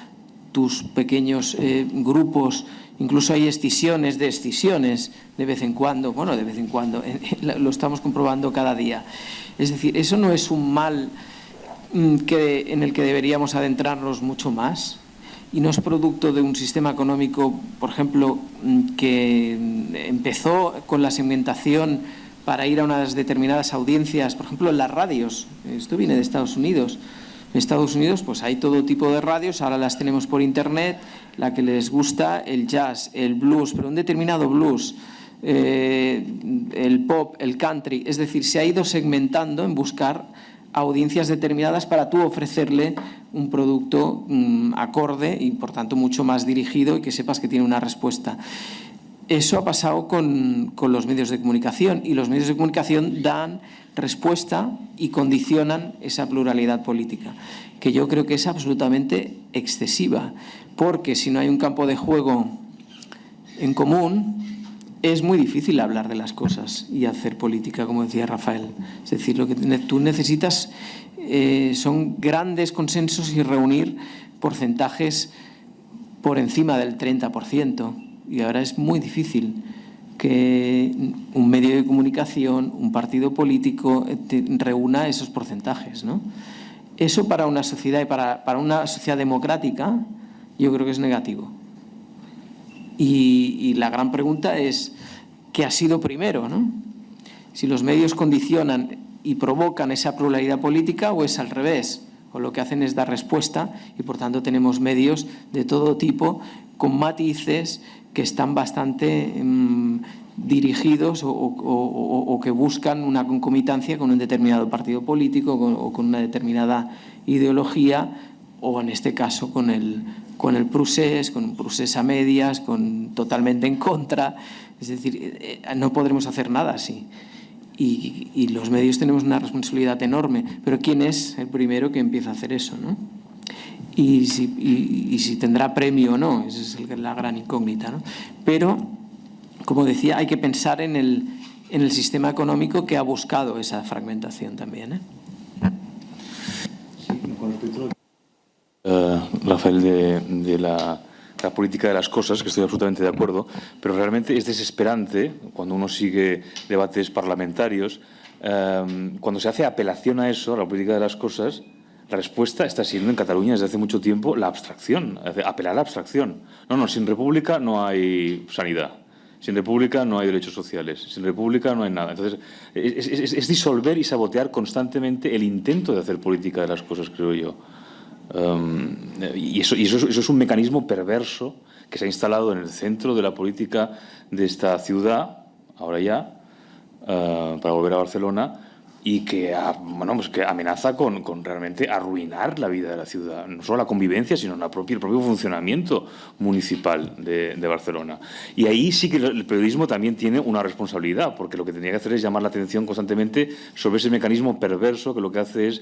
tus pequeños grupos? Incluso hay escisiones de vez en cuando, bueno, de vez en cuando, lo estamos comprobando cada día. Es decir, eso no es un mal en el que deberíamos adentrarnos mucho más, y no es producto de un sistema económico, por ejemplo, que empezó con la segmentación para ir a unas determinadas audiencias, por ejemplo, en las radios. Esto viene de Estados Unidos. En Estados Unidos pues hay todo tipo de radios, ahora las tenemos por internet, la que les gusta, el jazz, el blues, pero un determinado blues, el pop, el country. Es decir, se ha ido segmentando en buscar audiencias determinadas para tú ofrecerle un producto acorde y por tanto mucho más dirigido, y que sepas que tiene una respuesta. Eso ha pasado con los medios de comunicación, y los medios de comunicación dan respuesta y condicionan esa pluralidad política, que yo creo que es absolutamente excesiva, porque si no hay un campo de juego en común, es muy difícil hablar de las cosas y hacer política, como decía Rafael. Es decir, lo que tú necesitas son grandes consensos y reunir porcentajes por encima del 30%. Y ahora es muy difícil que un medio de comunicación, un partido político reúna esos porcentajes, ¿no? Eso para una sociedad y para una sociedad democrática yo creo que es negativo. Y la gran pregunta es, ¿qué ha sido primero, no? Si los medios condicionan y provocan esa pluralidad política, o es al revés, o lo que hacen es dar respuesta, y por tanto tenemos medios de todo tipo con matices que están bastante dirigidos o que buscan una concomitancia con un determinado partido político o con una determinada ideología, o en este caso con el procés, con un procés a medias, totalmente en contra. Es decir, no podremos hacer nada así. Y los medios tenemos una responsabilidad enorme, pero ¿quién es el primero que empieza a hacer eso, no? Y si tendrá premio o no, esa es la gran incógnita, ¿no? Pero, como decía, hay que pensar en el sistema económico que ha buscado esa fragmentación también, ¿eh? Rafael, de la política de las cosas, que estoy absolutamente de acuerdo, pero realmente es desesperante cuando uno sigue debates parlamentarios, cuando se hace apelación a eso, a la política de las cosas. La respuesta está siendo en Cataluña desde hace mucho tiempo la abstracción, apelar a la abstracción. No, sin república no hay sanidad, sin república no hay derechos sociales, sin república no hay nada. Entonces, es disolver y sabotear constantemente el intento de hacer política de las cosas, creo yo. Y eso es un mecanismo perverso que se ha instalado en el centro de la política de esta ciudad, ahora ya, para volver a Barcelona, y que amenaza con realmente arruinar la vida de la ciudad, no solo la convivencia, sino el propio funcionamiento municipal de Barcelona. Y ahí sí que el periodismo también tiene una responsabilidad, porque lo que tendría que hacer es llamar la atención constantemente sobre ese mecanismo perverso que lo que hace es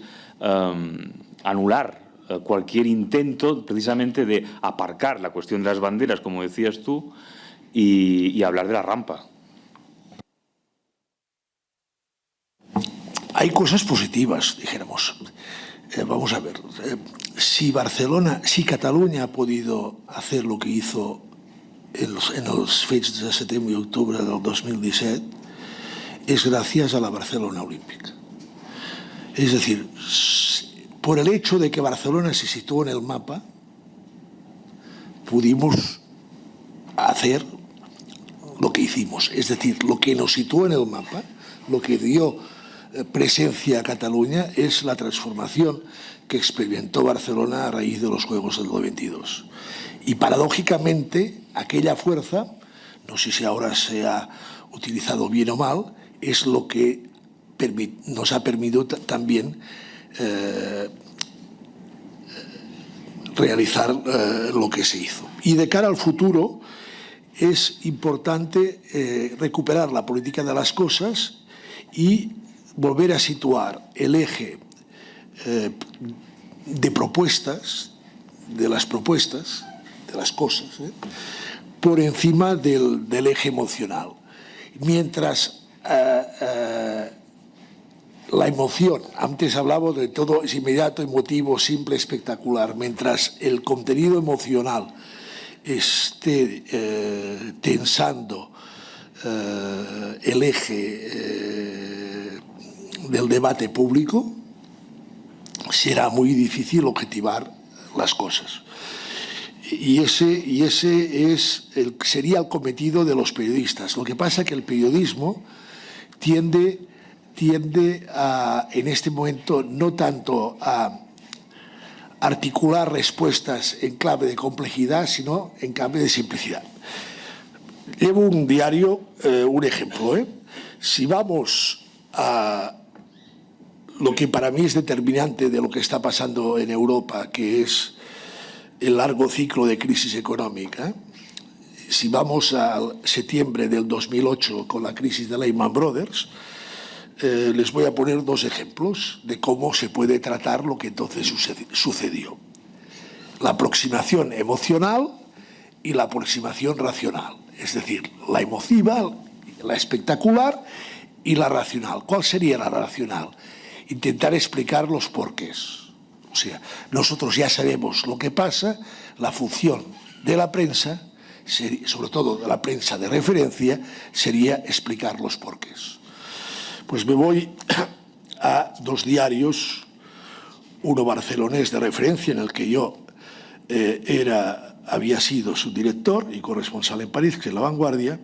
anular cualquier intento precisamente de aparcar la cuestión de las banderas, como decías tú, y hablar de la rampa. Hay cosas positivas, dijéramos. Vamos a ver, si Cataluña ha podido hacer lo que hizo en los fets de setembre y octubre del 2017, es gracias a la Barcelona Olímpica. Es decir, por el hecho de que Barcelona se situó en el mapa, pudimos hacer lo que hicimos. Es decir, lo que nos situó en el mapa, lo que dio presencia a Cataluña, es la transformación que experimentó Barcelona a raíz de los Juegos del 92. Y paradójicamente, aquella fuerza no sé si ahora se ha utilizado bien o mal, es lo que nos ha permitido también realizar lo que se hizo. Y de cara al futuro es importante recuperar la política de las cosas y volver a situar el eje de propuestas, de las cosas, por encima del eje emocional. Mientras la emoción, antes hablaba de todo es inmediato, emotivo, simple, espectacular, mientras el contenido emocional esté tensando el eje del debate público, será muy difícil objetivar las cosas. Y ese sería el cometido de los periodistas. Lo que pasa es que el periodismo tiende a, en este momento, no tanto a articular respuestas en clave de complejidad, sino en clave de simplicidad. Llevo un diario, un ejemplo. Si vamos a lo que para mí es determinante de lo que está pasando en Europa, que es el largo ciclo de crisis económica, si vamos al septiembre del 2008 con la crisis de Lehman Brothers, les voy a poner dos ejemplos de cómo se puede tratar lo que entonces sucedió. La aproximación emocional y la aproximación racional, es decir, la emotiva, la espectacular y la racional. ¿Cuál sería la racional? Intentar explicar los porqués. O sea, nosotros ya sabemos lo que pasa, la función de la prensa, sobre todo de la prensa de referencia, sería explicar los porqués. Pues me voy a dos diarios, uno barcelonés de referencia, en el que yo había sido subdirector y corresponsal en París, que es La Vanguardia,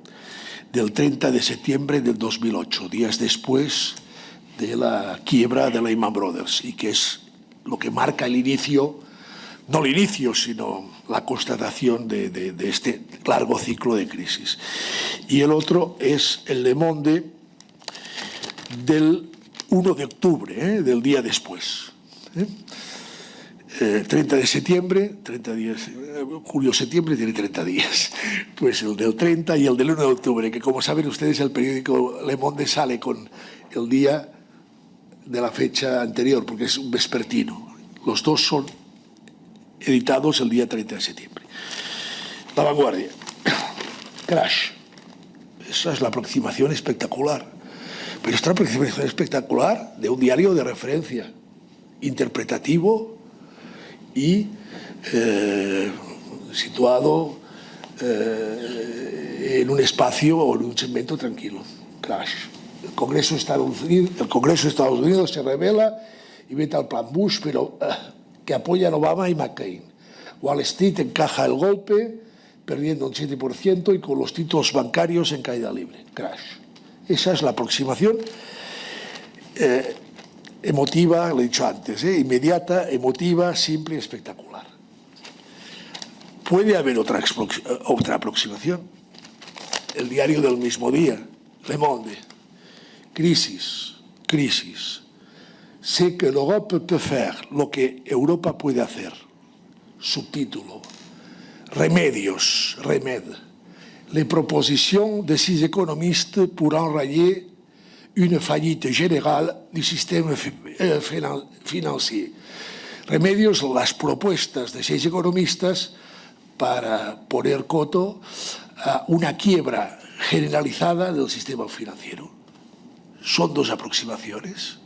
del 30 de septiembre del 2008, días después de la quiebra de Lehman Brothers, y que es lo que marca el inicio, no el inicio, sino la constatación de este largo ciclo de crisis. Y el otro es el Le Monde del 1 de octubre, del día después. 30 de septiembre, 30 días, julio-septiembre tiene 30 días, pues el del 30 y el del 1 de octubre, que como saben ustedes el periódico Le Monde sale con el día de la fecha anterior, porque es un vespertino. Los dos son editados el día 30 de septiembre. La Vanguardia. Crash. Esa es la aproximación espectacular. Pero esta aproximación espectacular de un diario de referencia, interpretativo y situado en un espacio o en un segmento tranquilo. Crash. El Congreso de Estados Unidos se revela y veta el plan Bush, pero que apoyan Obama y McCain. Wall Street encaja el golpe, perdiendo un 7% y con los títulos bancarios en caída libre. Crash. Esa es la aproximación emotiva, lo he dicho antes, inmediata, emotiva, simple y espectacular. Puede haber otra aproximación. El diario del mismo día, Le Monde. Crisis. C'est que l'Europe peut faire, lo que Europa puede hacer. Subtítulo. Remedios. Les propositions de 6 économistes pour enrayer une faillite générale du système financier. Remedios, las propuestas de 6 economistas para poner coto a una quiebra generalizada del sistema financiero. Son dos aproximaciones.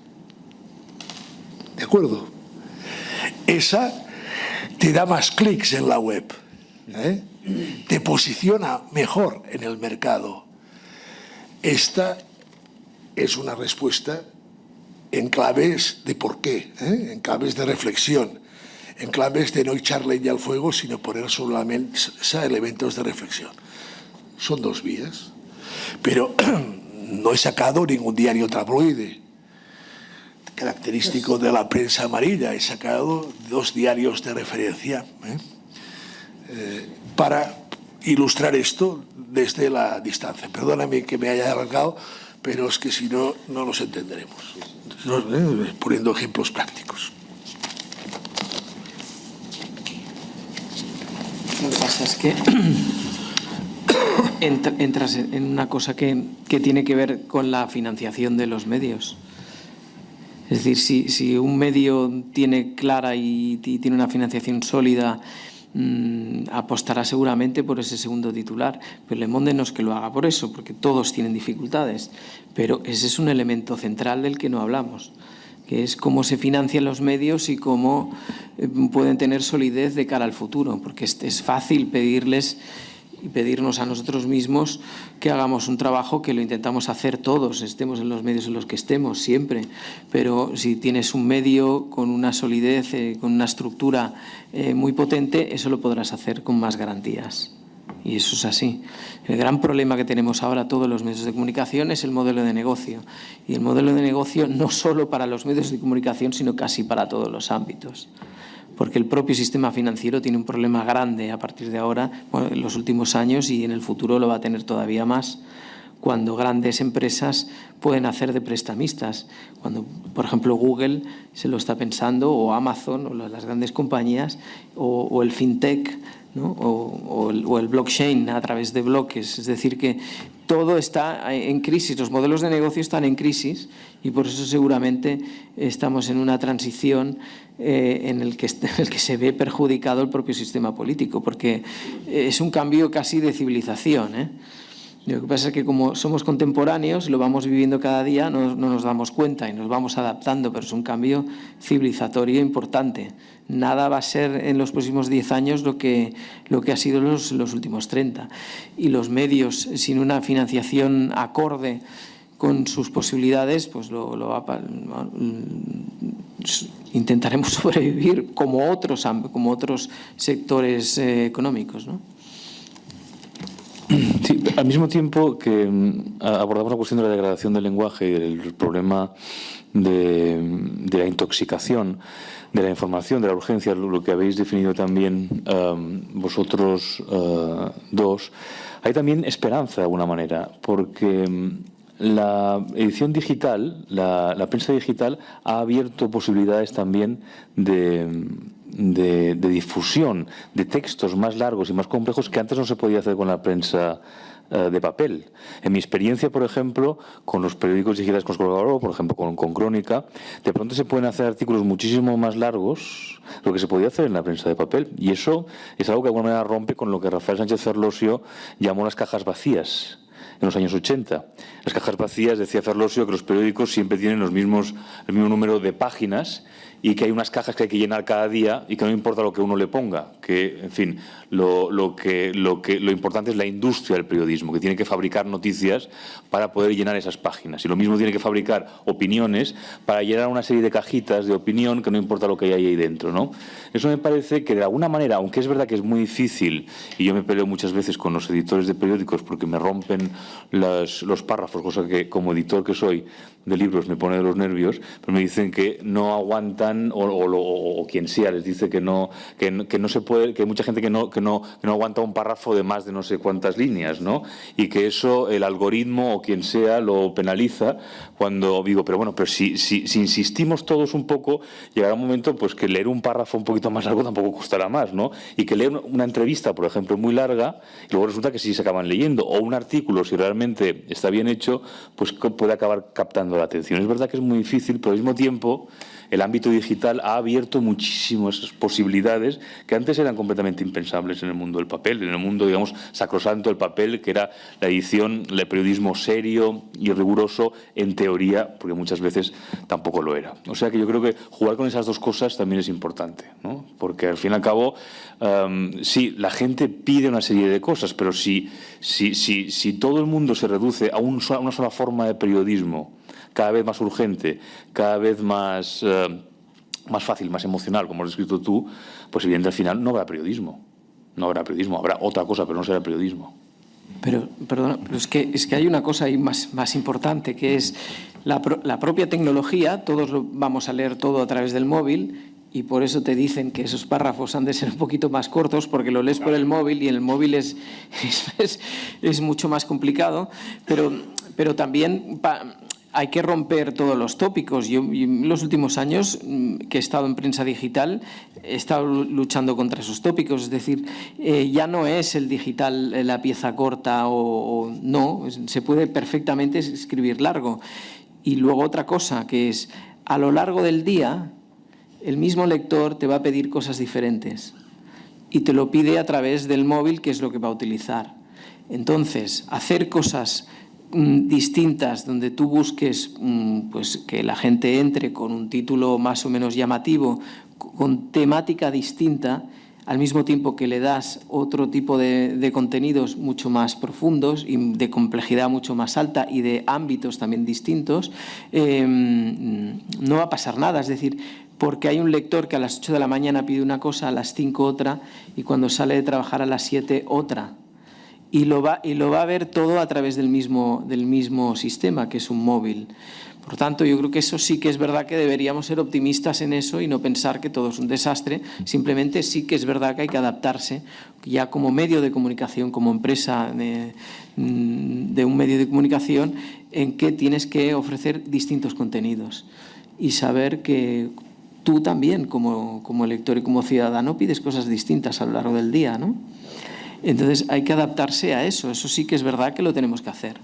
¿De acuerdo? Esa te da más clics en la web, te posiciona mejor en el mercado. Esta es una respuesta en claves de por qué, en claves de reflexión, en claves de no echar leña al fuego, sino poner sobre la mesa elementos de reflexión. Son dos vías, pero no he sacado ningún diario tabloide característico de la prensa amarilla. He sacado dos diarios de referencia para ilustrar esto desde la distancia. Perdóname que me haya alargado, pero es que si no, no nos entenderemos. Poniendo ejemplos prácticos. Lo que pasa es que entras en una cosa que tiene que ver con la financiación de los medios. Es decir, si un medio tiene clara y tiene una financiación sólida, apostará seguramente por ese segundo titular. Pero Le Monde no es que lo haga por eso, porque todos tienen dificultades. Pero ese es un elemento central del que no hablamos, que es cómo se financian los medios y cómo pueden tener solidez de cara al futuro, porque es fácil pedirles y pedirnos a nosotros mismos que hagamos un trabajo que lo intentamos hacer todos, estemos en los medios en los que estemos siempre, pero si tienes un medio con una solidez, con una estructura muy potente, eso lo podrás hacer con más garantías. Y eso es así. El gran problema que tenemos ahora todos los medios de comunicación es el modelo de negocio. Y el modelo de negocio no solo para los medios de comunicación, sino casi para todos los ámbitos. Porque el propio sistema financiero tiene un problema grande a partir de ahora, en los últimos años, y en el futuro lo va a tener todavía más, cuando grandes empresas pueden hacer de prestamistas. Cuando, por ejemplo, Google se lo está pensando, o Amazon, o las grandes compañías, o el fintech, ¿no? o el blockchain a través de bloques. Es decir, que todo está en crisis, los modelos de negocio están en crisis, y por eso seguramente estamos en una transición en el que se ve perjudicado el propio sistema político, porque es un cambio casi de civilización, Lo que pasa es que como somos contemporáneos, lo vamos viviendo cada día, no nos damos cuenta y nos vamos adaptando, pero es un cambio civilizatorio importante. Nada va a ser en los próximos 10 años lo que ha sido los últimos 30. Y los medios, sin una financiación acorde con sus posibilidades, pues intentaremos sobrevivir como otros sectores económicos, ¿no? Sí, al mismo tiempo que abordamos la cuestión de la degradación del lenguaje y del problema de la intoxicación de la información, de la urgencia, lo que habéis definido también vosotros dos, hay también esperanza de alguna manera, porque la edición digital, la prensa digital ha abierto posibilidades también de difusión de textos más largos y más complejos que antes no se podía hacer con la prensa de papel. En mi experiencia, por ejemplo, con los periódicos digitales con los que colaboro, por ejemplo con Crónica, de pronto se pueden hacer artículos muchísimo más largos de lo que se podía hacer en la prensa de papel. Y eso es algo que de alguna manera rompe con lo que Rafael Sánchez Ferlosio llamó las cajas vacías en los años 80. Las cajas vacías, decía Ferlosio, que los periódicos siempre tienen el mismo número de páginas y que hay unas cajas que hay que llenar cada día y que no importa lo que uno le ponga, que, en fin, lo importante es la industria del periodismo, que tiene que fabricar noticias para poder llenar esas páginas. Y lo mismo tiene que fabricar opiniones para llenar una serie de cajitas de opinión que no importa lo que hay ahí dentro, ¿no? Eso me parece que de alguna manera, aunque es verdad que es muy difícil, y yo me peleo muchas veces con los editores de periódicos porque me rompen los párrafos, cosa que como editor que soy de libros me pone de los nervios, pero me dicen que no aguantan, o quien sea les dice que no se puede, que hay mucha gente que no aguanta un párrafo de más de no sé cuántas líneas, ¿no? Y que eso el algoritmo o quien sea lo penaliza, cuando digo, pero bueno, pero si insistimos todos un poco, llegará un momento pues que leer un párrafo un poquito más largo tampoco costará más, ¿no? Y que leer una entrevista, por ejemplo, muy larga, y luego resulta que sí se acaban leyendo, o un artículo, si realmente está bien hecho, pues puede acabar captando la atención. Es verdad que es muy difícil, pero al mismo tiempo el ámbito digital ha abierto muchísimas posibilidades que antes eran completamente impensables en el mundo del papel, en el mundo, digamos, sacrosanto del papel, que era la edición, el periodismo serio y riguroso, en teoría, porque muchas veces tampoco lo era. O sea que yo creo que jugar con esas dos cosas también es importante, ¿no? Porque al fin y al cabo, sí, la gente pide una serie de cosas, pero si todo el mundo se reduce a una sola forma de periodismo, cada vez más urgente, cada vez más fácil, más emocional, como has escrito tú, pues evidentemente al final no habrá periodismo. No habrá periodismo, habrá otra cosa, pero no será periodismo. Pero, perdona, pero es que hay una cosa ahí más importante, que es la propia tecnología. Todos vamos a leer todo a través del móvil, y por eso te dicen que esos párrafos han de ser un poquito más cortos porque lo lees por el móvil y el móvil es mucho más complicado, pero también hay que romper todos los tópicos. Yo en los últimos años que he estado en prensa digital he estado luchando contra esos tópicos, es decir, ya no es el digital la pieza corta o no, se puede perfectamente escribir largo. Y luego otra cosa que es, a lo largo del día, el mismo lector te va a pedir cosas diferentes y te lo pide a través del móvil, que es lo que va a utilizar. Entonces, hacer cosas distintas donde tú busques pues, que la gente entre con un título más o menos llamativo, con temática distinta, al mismo tiempo que le das otro tipo de contenidos mucho más profundos y de complejidad mucho más alta y de ámbitos también distintos, no va a pasar nada. Es decir, porque hay un lector que a las 8 de la mañana pide una cosa, a las 5 otra, y cuando sale de trabajar a las 7 otra. Y lo va a ver todo a través del mismo sistema, que es un móvil. Por tanto, yo creo que eso sí que es verdad que deberíamos ser optimistas en eso y no pensar que todo es un desastre. Simplemente sí que es verdad que hay que adaptarse ya como medio de comunicación, como empresa de un medio de comunicación, en que tienes que ofrecer distintos contenidos y saber que tú también, como lector y como ciudadano, pides cosas distintas a lo largo del día, ¿no? Entonces hay que adaptarse a eso sí que es verdad que lo tenemos que hacer.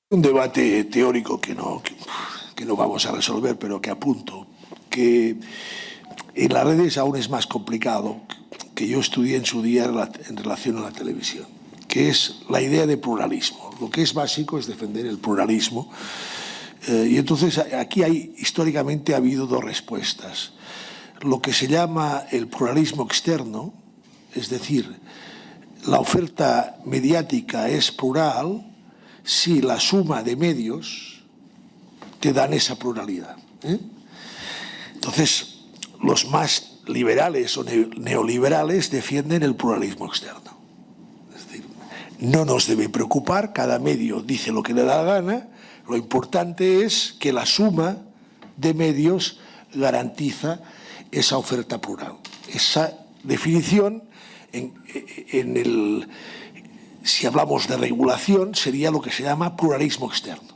Un debate teórico que no vamos a resolver, pero que apunto, que en las redes aún es más complicado, que yo estudié en su día en relación a la televisión, que es la idea de pluralismo. Lo que es básico es defender el pluralismo. Y entonces aquí históricamente ha habido dos respuestas. Lo que se llama el pluralismo externo, es decir, la oferta mediática es plural si la suma de medios te dan esa pluralidad. Entonces, los más liberales o neoliberales defienden el pluralismo externo. Es decir, no nos debe preocupar, cada medio dice lo que le da la gana, lo importante es que la suma de medios garantiza esa oferta plural. Esa definición, si hablamos de regulación, sería lo que se llama pluralismo externo.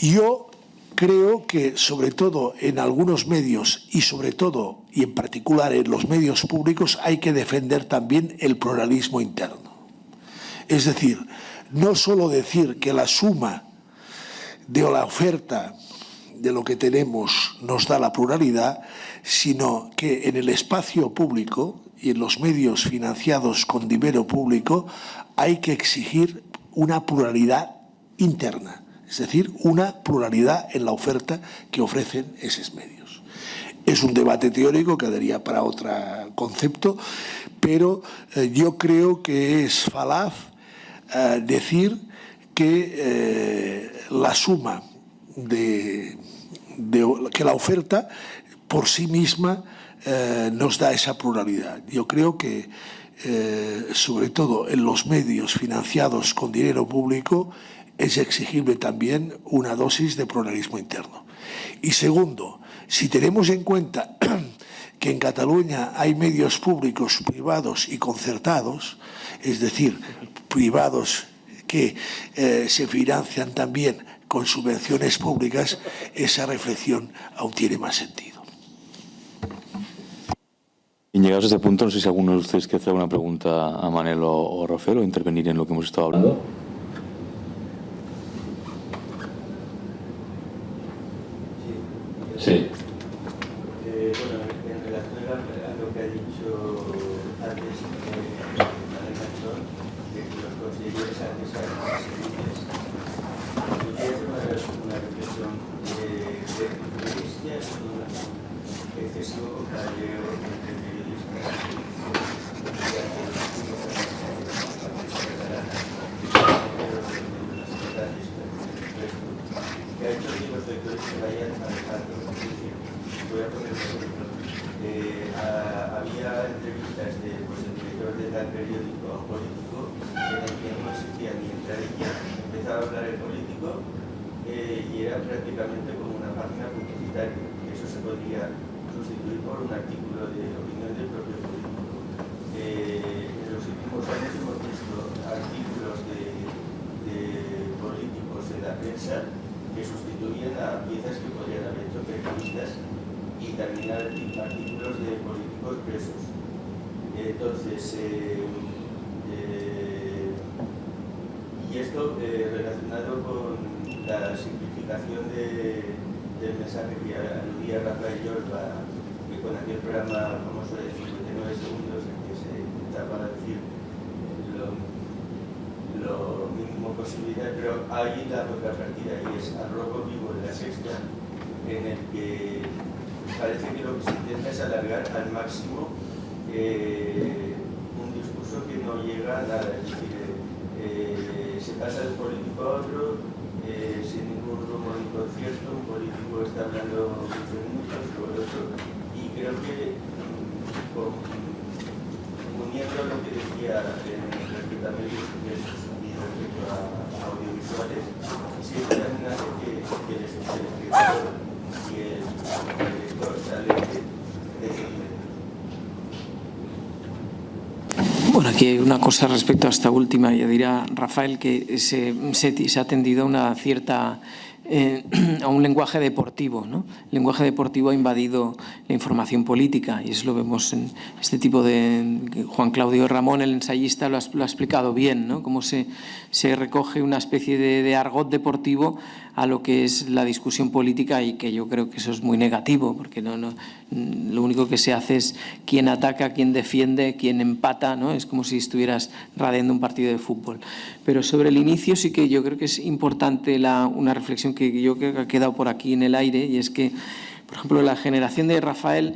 Yo creo que, sobre todo en algunos medios y sobre todo y en particular en los medios públicos, hay que defender también el pluralismo interno. Es decir, no solo decir que la suma de la oferta de lo que tenemos nos da la pluralidad, sino que en el espacio público y en los medios financiados con dinero público hay que exigir una pluralidad interna, es decir, una pluralidad en la oferta que ofrecen esos medios. Es un debate teórico que daría para otro concepto, pero yo creo que es falaz decir que la suma que la oferta por sí misma nos da esa pluralidad. Yo creo que, sobre todo en los medios financiados con dinero público, es exigible también una dosis de pluralismo interno. Y segundo, si tenemos en cuenta que en Cataluña hay medios públicos, privados y concertados, es decir, privados que se financian también con subvenciones públicas, esa reflexión aún tiene más sentido. Y llegados a este punto, no sé si alguno de ustedes quiere hacer alguna pregunta a Manel o Rafael o intervenir en lo que hemos estado hablando. Sí. Bueno, en relación a lo que ha dicho antes Alejandro, de que los consejeros antes eran más servicios, yo quería hacer una reflexión de este exceso careo entre periodistas que ha hecho que los lectores se vayan alejando. Voy a poner un ejemplo. Había entrevistas del director de tal periódico a un político en el que no existía ni entradilla, empezaba a hablar el político y era prácticamente como una página publicitaria, que es eso se podría sustituir por un artículo de opinión del propio político. En los últimos años hemos visto artículos de políticos en la prensa que sustituyen a piezas que podrían haber hecho periodistas y también artículos de políticos presos. Entonces, y esto relacionado con la simplificación del mensaje que aludía Rafael Llorba, que con aquel programa famoso de 59 segundos en que se intentaba decir lo mínimo posible, pero hay la contrapartida y es Al Rojo Vivo en La Sexta, en el que parece que lo que se intenta es alargar al máximo un discurso que no llega a nada, es decir, se pasa de un político a otro sin ningún rumbo ni concierto, un político está hablando 15 minutos con el otro, y creo que uniendo lo que decía respecto a medios impresos y respecto a audiovisuales, siempre también hace que el espectador y el lector sale de esos medios. Bueno, aquí hay una cosa respecto a esta última, ya dirá Rafael, que se ha tendido a una cierta a un lenguaje deportivo, ¿no? El lenguaje deportivo ha invadido la información política y eso lo vemos en este tipo de... Juan Claudio Ramón, el ensayista, lo ha explicado bien, ¿no? Cómo se recoge una especie de argot deportivo a lo que es la discusión política, y que yo creo que eso es muy negativo, porque lo único que se hace es quién ataca, quién defiende, quién empata, ¿no? Es como si estuvieras radiando un partido de fútbol. Pero sobre el inicio sí que yo creo que es importante una reflexión que yo creo que ha quedado por aquí en el aire, y es que, por ejemplo, la generación de Rafael,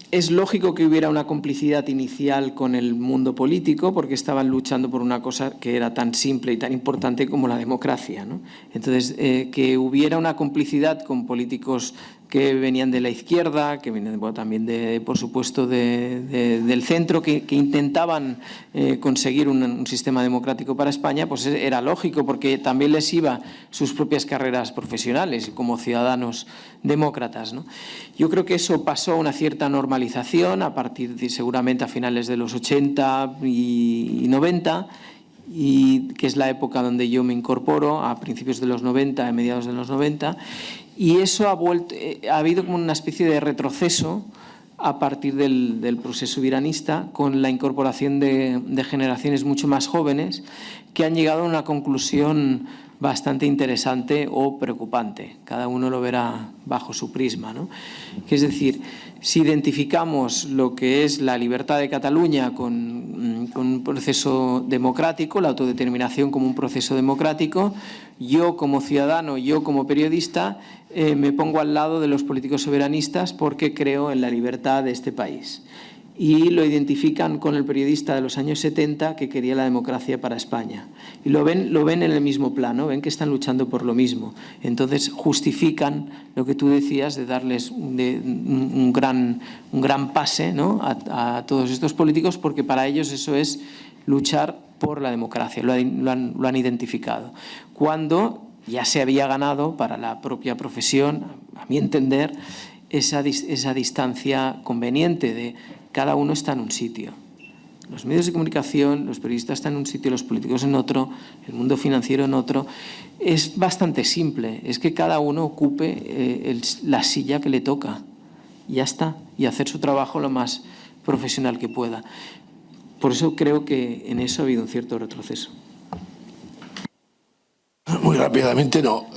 es lógico que hubiera una complicidad inicial con el mundo político, porque estaban luchando por una cosa que era tan simple y tan importante como la democracia, ¿no? Entonces, que hubiera una complicidad con políticos que venían de la izquierda, que venían también, por supuesto, del centro, que intentaban conseguir un sistema democrático para España, pues era lógico, porque también les iba sus propias carreras profesionales como ciudadanos demócratas, ¿no? Yo creo que eso pasó a una cierta normalización a partir de, seguramente, a finales de los 80 y 90, y que es la época donde yo me incorporo, a principios de los 90, a mediados de los 90, y eso ha habido como una especie de retroceso a partir del proceso viranista, con la incorporación de generaciones mucho más jóvenes que han llegado a una conclusión bastante interesante o preocupante. Cada uno lo verá bajo su prisma, ¿no? Que es decir, si identificamos lo que es la libertad de Cataluña con un proceso democrático, la autodeterminación como un proceso democrático, yo como ciudadano, yo como periodista, me pongo al lado de los políticos soberanistas porque creo en la libertad de este país. Y lo identifican con el periodista de los años 70 que quería la democracia para España. Y lo ven en el mismo plano, ven que están luchando por lo mismo. Entonces justifican lo que tú decías de darles un gran pase, ¿no? a todos estos políticos, porque para ellos eso es luchar por la democracia, lo han identificado. Cuando ya se había ganado para la propia profesión, a mi entender, esa distancia conveniente de cada uno está en un sitio. Los medios de comunicación, los periodistas están en un sitio, los políticos en otro, el mundo financiero en otro. Es bastante simple, es que cada uno ocupe la silla que le toca. Y ya está, y hacer su trabajo lo más profesional que pueda. Por eso creo que en eso ha habido un cierto retroceso. Muy rápidamente, no.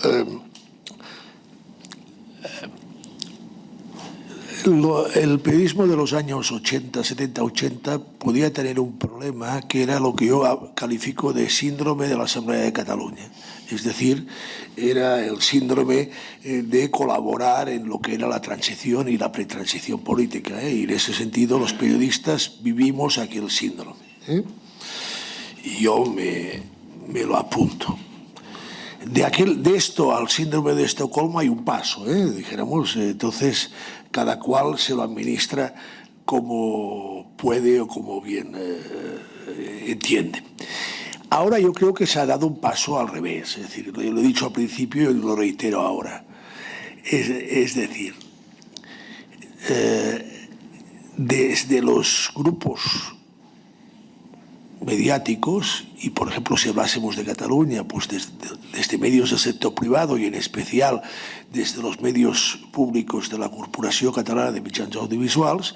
El periodismo de los años 80, 70, 80 podía tener un problema que era lo que yo califico de síndrome de la Asamblea de Cataluña. Es decir, era el síndrome de colaborar en lo que era la transición y la pretransición política, y en ese sentido los periodistas vivimos aquel síndrome. Y yo me lo apunto. De esto al síndrome de Estocolmo hay un paso, dijéramos. Entonces, cada cual se lo administra como puede o como bien entiende. Ahora yo creo que se ha dado un paso al revés, es decir, lo he dicho al principio y lo reitero ahora. Es decir, desde los grupos mediáticos, y por ejemplo si hablásemos de Cataluña, pues desde medios del sector privado y en especial desde los medios públicos de la Corporació Catalana de Mitjans Audiovisuals,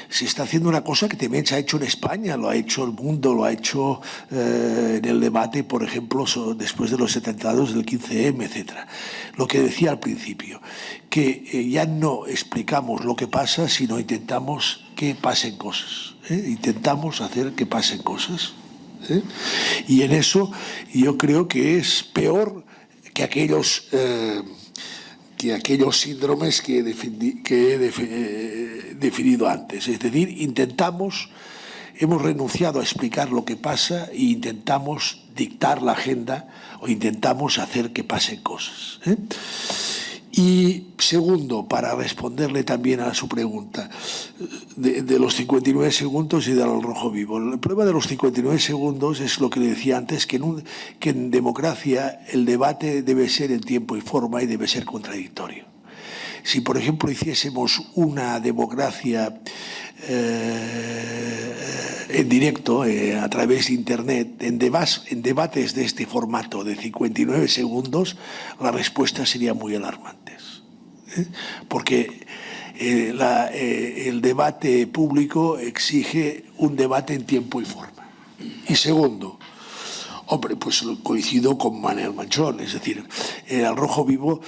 se está haciendo una cosa que también se ha hecho en España, lo ha hecho el mundo, lo ha hecho en el debate, por ejemplo, después de los atentados del 15M, etc. Lo que decía al principio, que ya no explicamos lo que pasa, sino intentamos que pasen cosas. Intentamos hacer que pasen cosas. Y en eso yo creo que es peor que aquellos síndromes que he definido antes. Es decir, hemos renunciado a explicar lo que pasa e intentamos dictar la agenda o intentamos hacer que pasen cosas. Y segundo, para responderle también a su pregunta de los 59 segundos y del rojo vivo. El problema de los 59 segundos es lo que le decía antes, que en democracia el debate debe ser en tiempo y forma y debe ser contradictorio. Si, por ejemplo, hiciésemos una democracia en directo, a través de Internet, en debates de este formato de 59 segundos, las respuestas serían muy alarmantes. Porque el debate público exige un debate en tiempo y forma. Y segundo, hombre, pues coincido con Manuel Manchón, es decir, el rojo vivo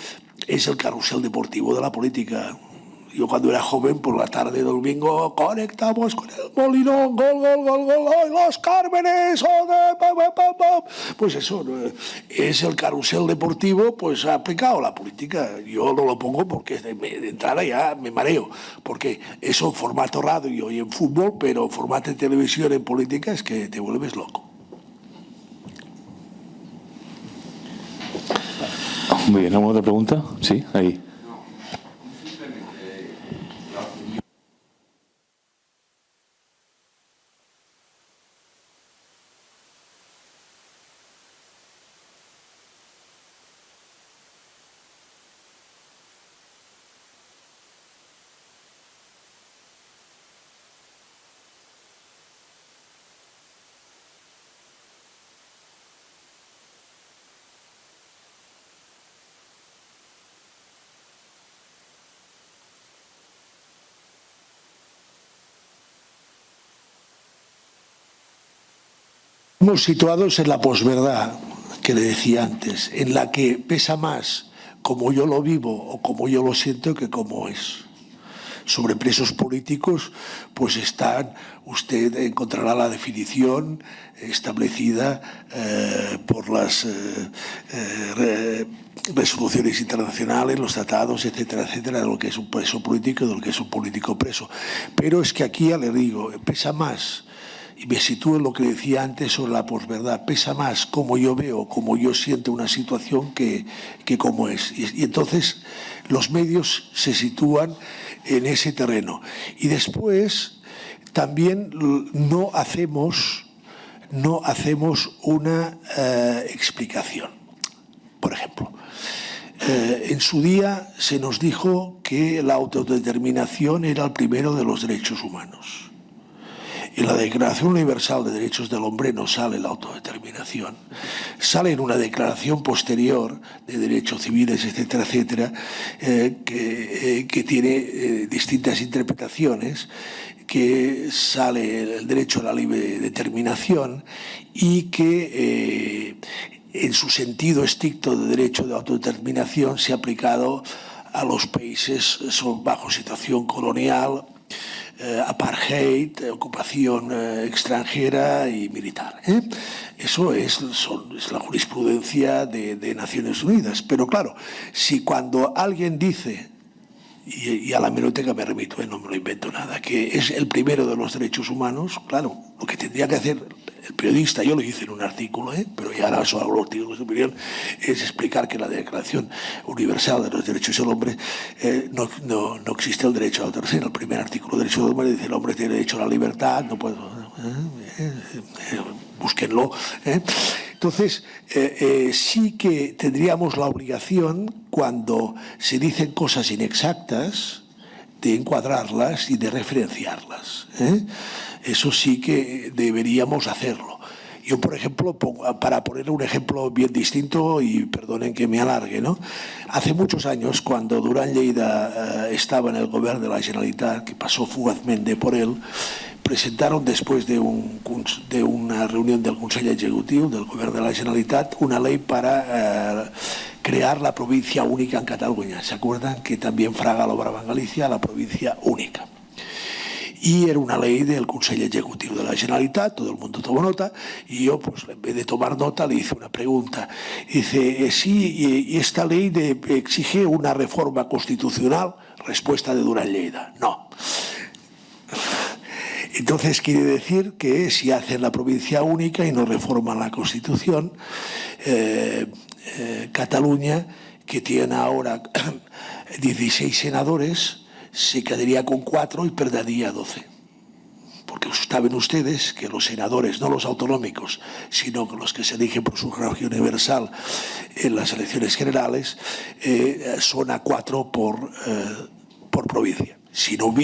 es el carrusel deportivo de la política. Yo cuando era joven, por la tarde del domingo, conectamos con el Molinón, gol, gol, gol, gol, los Cármenes, pues eso es el carrusel deportivo, pues ha aplicado la política. Yo no lo pongo porque de entrada ya me mareo, porque eso en formato radio y en fútbol, pero en formato de televisión en política es que te vuelves loco. Muy bien, ¿alguna otra pregunta? Sí, ahí. Estamos situados en la posverdad, que le decía antes, en la que pesa más como yo lo vivo o como yo lo siento que como es. Sobre presos políticos, pues usted encontrará la definición establecida por las resoluciones internacionales, los tratados, etcétera, etcétera, de lo que es un preso político y de lo que es un político preso. Pero es que aquí ya le digo, pesa más. Y me sitúo en lo que decía antes sobre la posverdad. Pesa más cómo yo veo, cómo yo siento una situación que cómo es. Y entonces los medios se sitúan en ese terreno. Y después también no hacemos una explicación. Por ejemplo, en su día se nos dijo que la autodeterminación era el primero de los derechos humanos. En la Declaración Universal de Derechos del Hombre no sale la autodeterminación. Sale en una declaración posterior de derechos civiles, etcétera, etcétera, que tiene distintas interpretaciones, que sale el derecho a la libre determinación y que en su sentido estricto de derecho de autodeterminación se ha aplicado a los países bajo situación colonial, apartheid, ocupación extranjera y militar. Eso es la jurisprudencia de Naciones Unidas. Pero claro, si cuando alguien dice, y a la hemeroteca me remito, no me lo invento nada, que es el primero de los derechos humanos, claro, lo que tendría que hacer el periodista, yo lo hice en un artículo, pero ya ahora solo hago artículos de opinión, es explicar que en la Declaración Universal de los Derechos del Hombre no existe el derecho a la autodeterminación. El primer artículo del derecho del hombre dice: el hombre tiene derecho a la libertad, no puede... búsquenlo. Entonces, sí que tendríamos la obligación, cuando se dicen cosas inexactas, de encuadrarlas y de referenciarlas, ¿eh? Eso sí que deberíamos hacerlo. Yo, por ejemplo, para poner un ejemplo bien distinto, y perdonen que me alargue, ¿no? Hace muchos años, cuando Duran Lleida estaba en el Govern de la Generalitat, que pasó fugazmente por él, presentaron, después de una reunión del Consell Executiu del Govern de la Generalitat, una ley para crear la provincia única en Cataluña. ¿Se acuerdan? Que también Fraga lograba en Galicia la provincia única. Y era una ley del Consell Executiu de la Generalitat, todo el mundo tomó nota, y yo, pues, en vez de tomar nota, le hice una pregunta. Dice, sí, y esta ley exige una reforma constitucional. Respuesta de Duran Lleida, no. Entonces quiere decir que si hacen la provincia única y no reforman la Constitución, Cataluña, que tiene ahora 16 senadores, se quedaría con 4 y perdería 12. Porque saben ustedes que los senadores, no los autonómicos, sino que los que se eligen por sufragio universal en las elecciones generales, son a 4 por provincia. Si no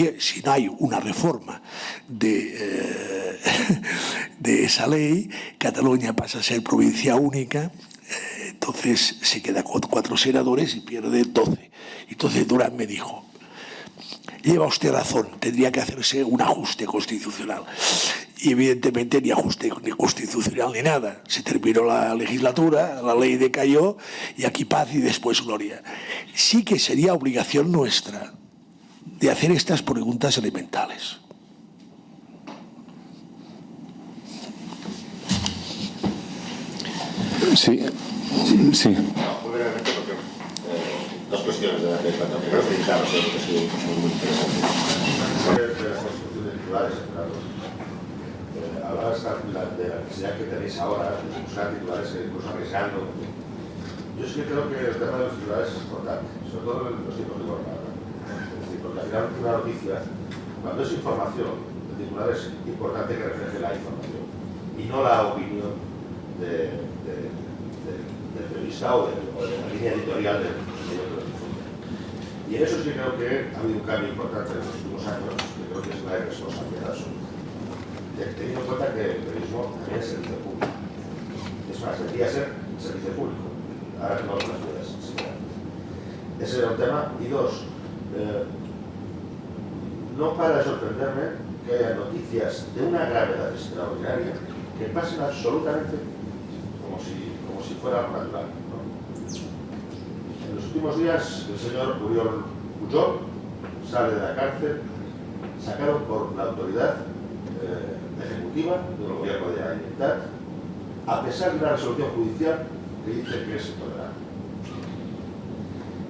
hay una reforma de esa ley, Cataluña pasa a ser provincia única, entonces se queda con 4 senadores y pierde 12. Entonces Duran me dijo, lleva usted razón, tendría que hacerse un ajuste constitucional. Y evidentemente ni ajuste ni constitucional ni nada. Se terminó la legislatura, la ley decayó y aquí paz y después gloria. Sí que sería obligación nuestra de hacer estas preguntas elementales. Sí. Sí. Dos cuestiones de la que planteamos. Primero, felicitaros, creo que ha sido muy interesante. Sobre la construcción de titulares, hablabas de la necesidad que tenéis ahora de buscar titulares incluso arriesgando. Yo sí que creo que el tema de los titulares es importante, sobre todo en los tiempos de jornada. Es decir, porque al final una noticia, cuando es información, el titular es importante que refleje la información y no la opinión del periodista o de la línea editorial del medio que lo difunde. Y en eso sí creo que ha habido un cambio importante en los últimos años, que creo que es una responsabilidad absoluta. Teniendo en cuenta que el periodismo también es servicio público. Es más, debería ser servicio público. Ahora no las puedes enseñar. Ese era un tema. Y dos, no para de sorprenderme que haya noticias de una gravedad extraordinaria que pasen absolutamente como si fuera algo natural, ¿no? En los últimos días, el señor Oriol Pujol sale de la cárcel, sacado por la autoridad ejecutiva del gobierno de la Generalitat, a pesar de una resolución judicial que dice que es intolerable.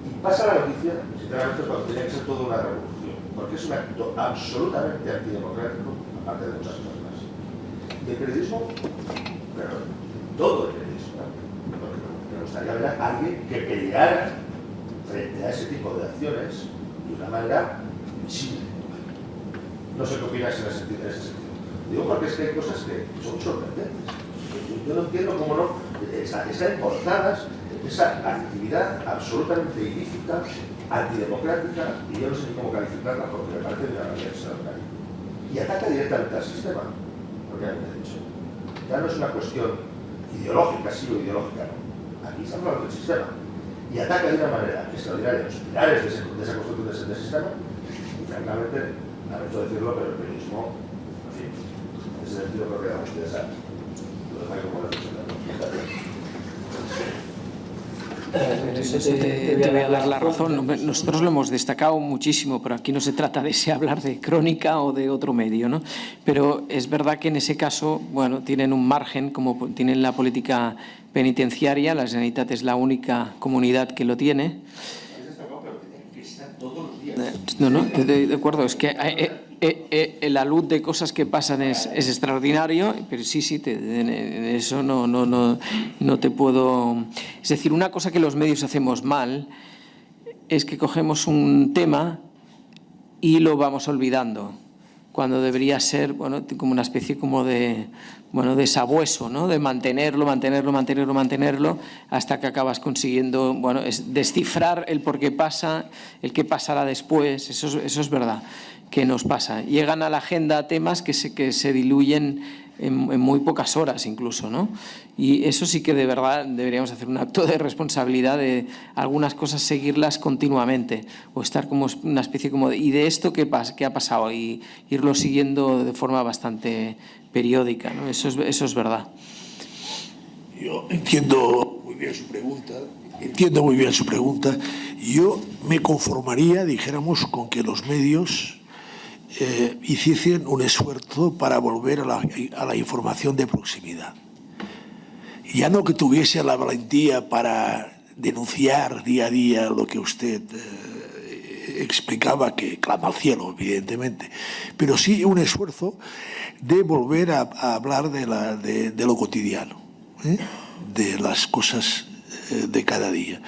Y pasa la noticia, sinceramente, cuando tenía que ser toda una revolución, porque es un acto absolutamente antidemocrático, aparte de muchas cosas más. Y el periodismo, pero todo el periodismo, porque me gustaría ver a alguien que peleara frente a ese tipo de acciones de una manera visible. No sé qué opinas en ese sentido. Digo porque es que hay cosas que son sorprendentes. Yo no entiendo cómo no están importadas esa actividad absolutamente ilícita, antidemocrática, y yo no sé ni cómo calificarla porque me parece de una manera extraordinaria. Y ataca directamente al sistema, porque ya me he dicho. Ya no es una cuestión ideológica, sí o ideológica, no. Aquí estamos hablando del sistema. Y ataca de una manera extraordinaria los pilares de esa construcción de ese sistema, y francamente, lamento decirlo, pero el periodismo, en fin, en ese sentido creo que damos ustedes a lo demás como la Te voy a dar la razón. Nosotros lo hemos destacado muchísimo, pero aquí no se trata de hablar de Crónica o de otro medio, ¿no? Pero es verdad que en ese caso, bueno, tienen un margen, como tienen la política penitenciaria. La Generalitat es la única comunidad que lo tiene. No, de acuerdo, es que la luz de cosas que pasan es extraordinario, pero sí, eso no te puedo... Es decir, una cosa que los medios hacemos mal es que cogemos un tema y lo vamos olvidando. cuando debería ser, bueno, como una especie como de, bueno, de sabueso, ¿no? De mantenerlo hasta que acabas consiguiendo, bueno, descifrar el por qué pasa, el qué pasará después. Eso es verdad que nos pasa. Llegan a la agenda temas que se diluyen en muy pocas horas incluso, ¿no? Y eso sí que de verdad deberíamos hacer un acto de responsabilidad de algunas cosas seguirlas continuamente o estar como una especie como y de esto qué ha pasado y irlo siguiendo de forma bastante periódica, ¿no? Eso es verdad. Yo entiendo muy bien su pregunta. Yo me conformaría, dijéramos, con que los medios hiciesen un esfuerzo para volver a la información de proximidad. Ya no que tuviese la valentía para denunciar día a día lo que usted explicaba, que clama al cielo, evidentemente, pero sí un esfuerzo de volver a hablar de lo cotidiano, de las cosas de cada día.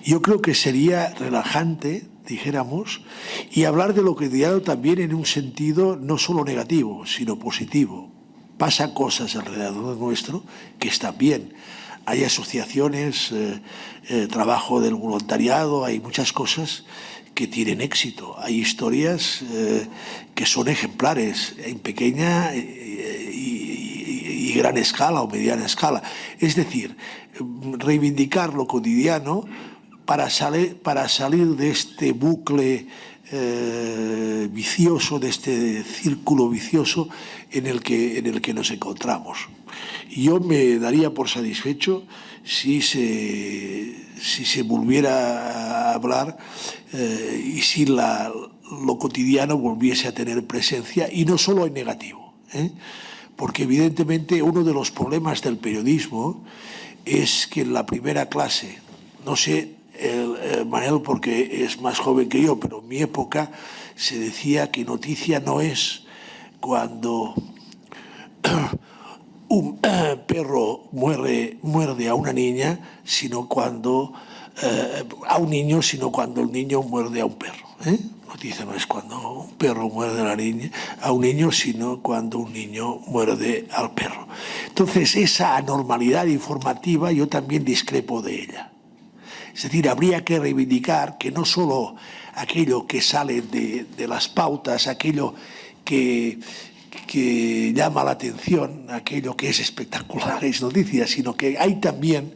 Yo creo que sería relajante, dijéramos, y hablar de lo cotidiano también en un sentido no solo negativo, sino positivo. Pasan cosas alrededor nuestro que están bien. Hay asociaciones, trabajo del voluntariado, hay muchas cosas que tienen éxito. Hay historias que son ejemplares en pequeña y gran escala o mediana escala. Es decir, reivindicar lo cotidiano para salir de este bucle vicioso, de este círculo vicioso en el que nos encontramos. Yo me daría por satisfecho si se volviera a hablar y si lo cotidiano volviese a tener presencia, y no solo en negativo, porque evidentemente uno de los problemas del periodismo es que en la primera clase, no sé, Manel, porque es más joven que yo, pero en mi época se decía que noticia no es cuando un perro muerde a una niña, sino cuando a un niño, sino cuando el niño muerde a un perro. Noticia no es cuando un perro muerde a un niño, sino cuando un niño muerde al perro. Entonces, esa anormalidad informativa yo también discrepo de ella. Es decir, habría que reivindicar que no solo aquello que sale de las pautas, aquello que llama la atención, aquello que es espectacular, es noticia, sino que hay también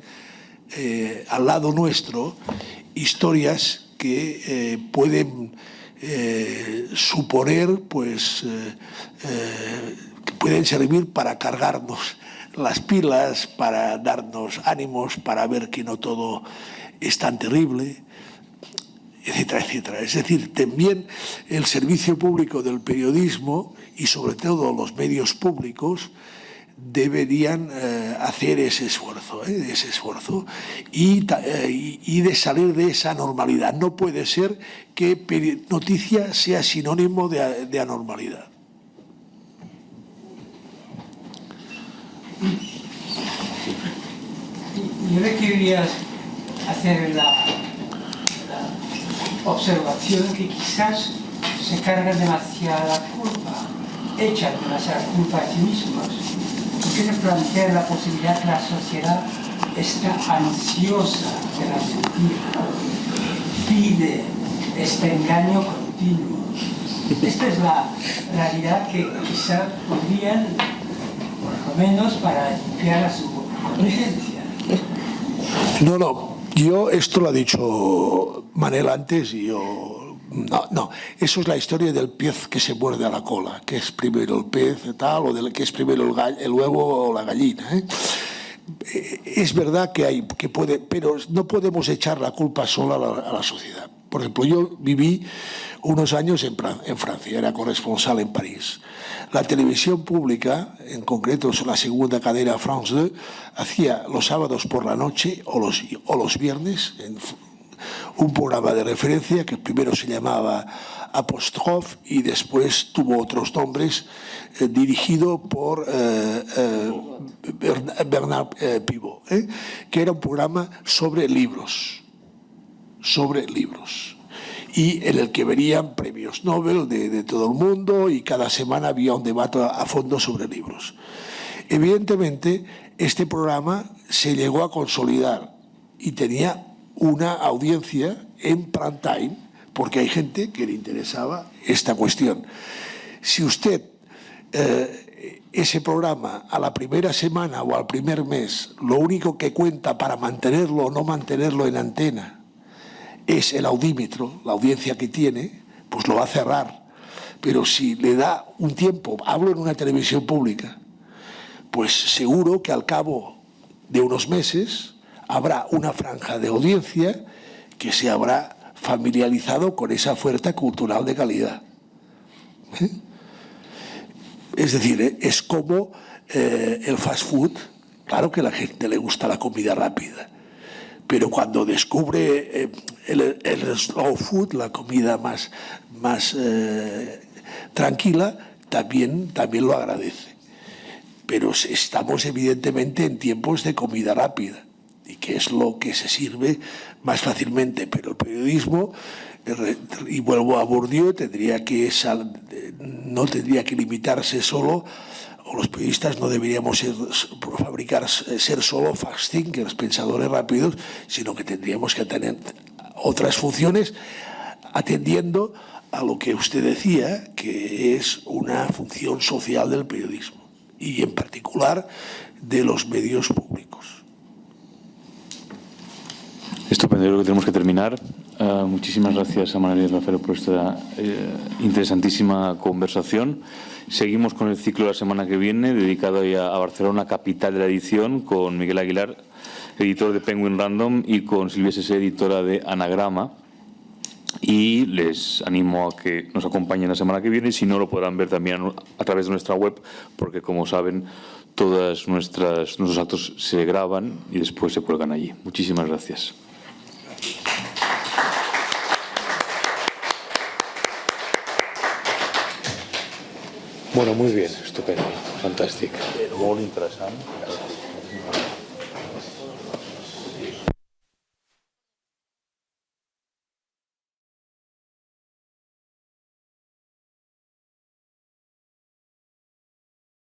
al lado nuestro historias que pueden suponer, pues, que pueden servir para cargarnos las pilas, para darnos ánimos, para ver que no todo es tan terrible, etcétera, etcétera. Es decir, también el servicio público del periodismo y sobre todo los medios públicos deberían hacer ese esfuerzo y de salir de esa anormalidad. No puede ser que noticia sea sinónimo de anormalidad. Yo le quería hacer la observación que quizás se carga demasiada culpa, echan demasiada culpa a sí mismos, porque se plantea la posibilidad que la sociedad está ansiosa de la mentira, pide este engaño continuo. Esta es la realidad que quizás podrían, por lo menos para limpiar a su conciencia. No, yo esto lo ha dicho Manel antes y yo... No, eso es la historia del pez que se muerde a la cola, que es primero el pez tal, o que es primero el huevo o la gallina. Es verdad que puede, pero no podemos echar la culpa sola a la sociedad. Por ejemplo, yo viví unos años en Francia, era corresponsal en París. La televisión pública, en concreto la segunda cadena France 2, hacía los sábados por la noche o los viernes un programa de referencia que primero se llamaba Apostrophe y después tuvo otros nombres, dirigido por Bernard Pivot, que era un programa sobre libros. y en el que venían premios Nobel de todo el mundo y cada semana había un debate a fondo sobre libros. Evidentemente, este programa se llegó a consolidar y tenía una audiencia en prime time, porque hay gente que le interesaba esta cuestión. Si usted ese programa a la primera semana o al primer mes, lo único que cuenta para mantenerlo o no mantenerlo en antena es el audímetro, la audiencia que tiene, pues lo va a cerrar. Pero si le da un tiempo, hablo en una televisión pública, pues seguro que al cabo de unos meses habrá una franja de audiencia que se habrá familiarizado con esa oferta cultural de calidad. Es decir, es como el fast food. Claro que a la gente le gusta la comida rápida, pero cuando descubre el slow food, la comida más tranquila, también lo agradece. Pero estamos evidentemente en tiempos de comida rápida, y que es lo que se sirve más fácilmente. Pero el periodismo, y vuelvo a Bourdieu, no tendría que limitarse solo, o los periodistas no deberíamos ser solo fast thinkers, pensadores rápidos, sino que tendríamos que tener otras funciones atendiendo a lo que usted decía, que es una función social del periodismo y en particular de los medios públicos. Estupendo, yo creo que tenemos que terminar. Muchísimas gracias a Manuel y Rafael por esta interesantísima conversación. Seguimos con el ciclo de la semana que viene, dedicado a Barcelona, capital de la edición, con Miguel Aguilar, editor de Penguin Random, y con Silvia Sesé, editora de Anagrama. Y les animo a que nos acompañen la semana que viene, y si no, lo podrán ver también a través de nuestra web, porque, como saben, todos nuestros actos se graban y después se cuelgan allí. Muchísimas gracias. Bueno, muy bien, estupendo, fantàstic. Molt interessant.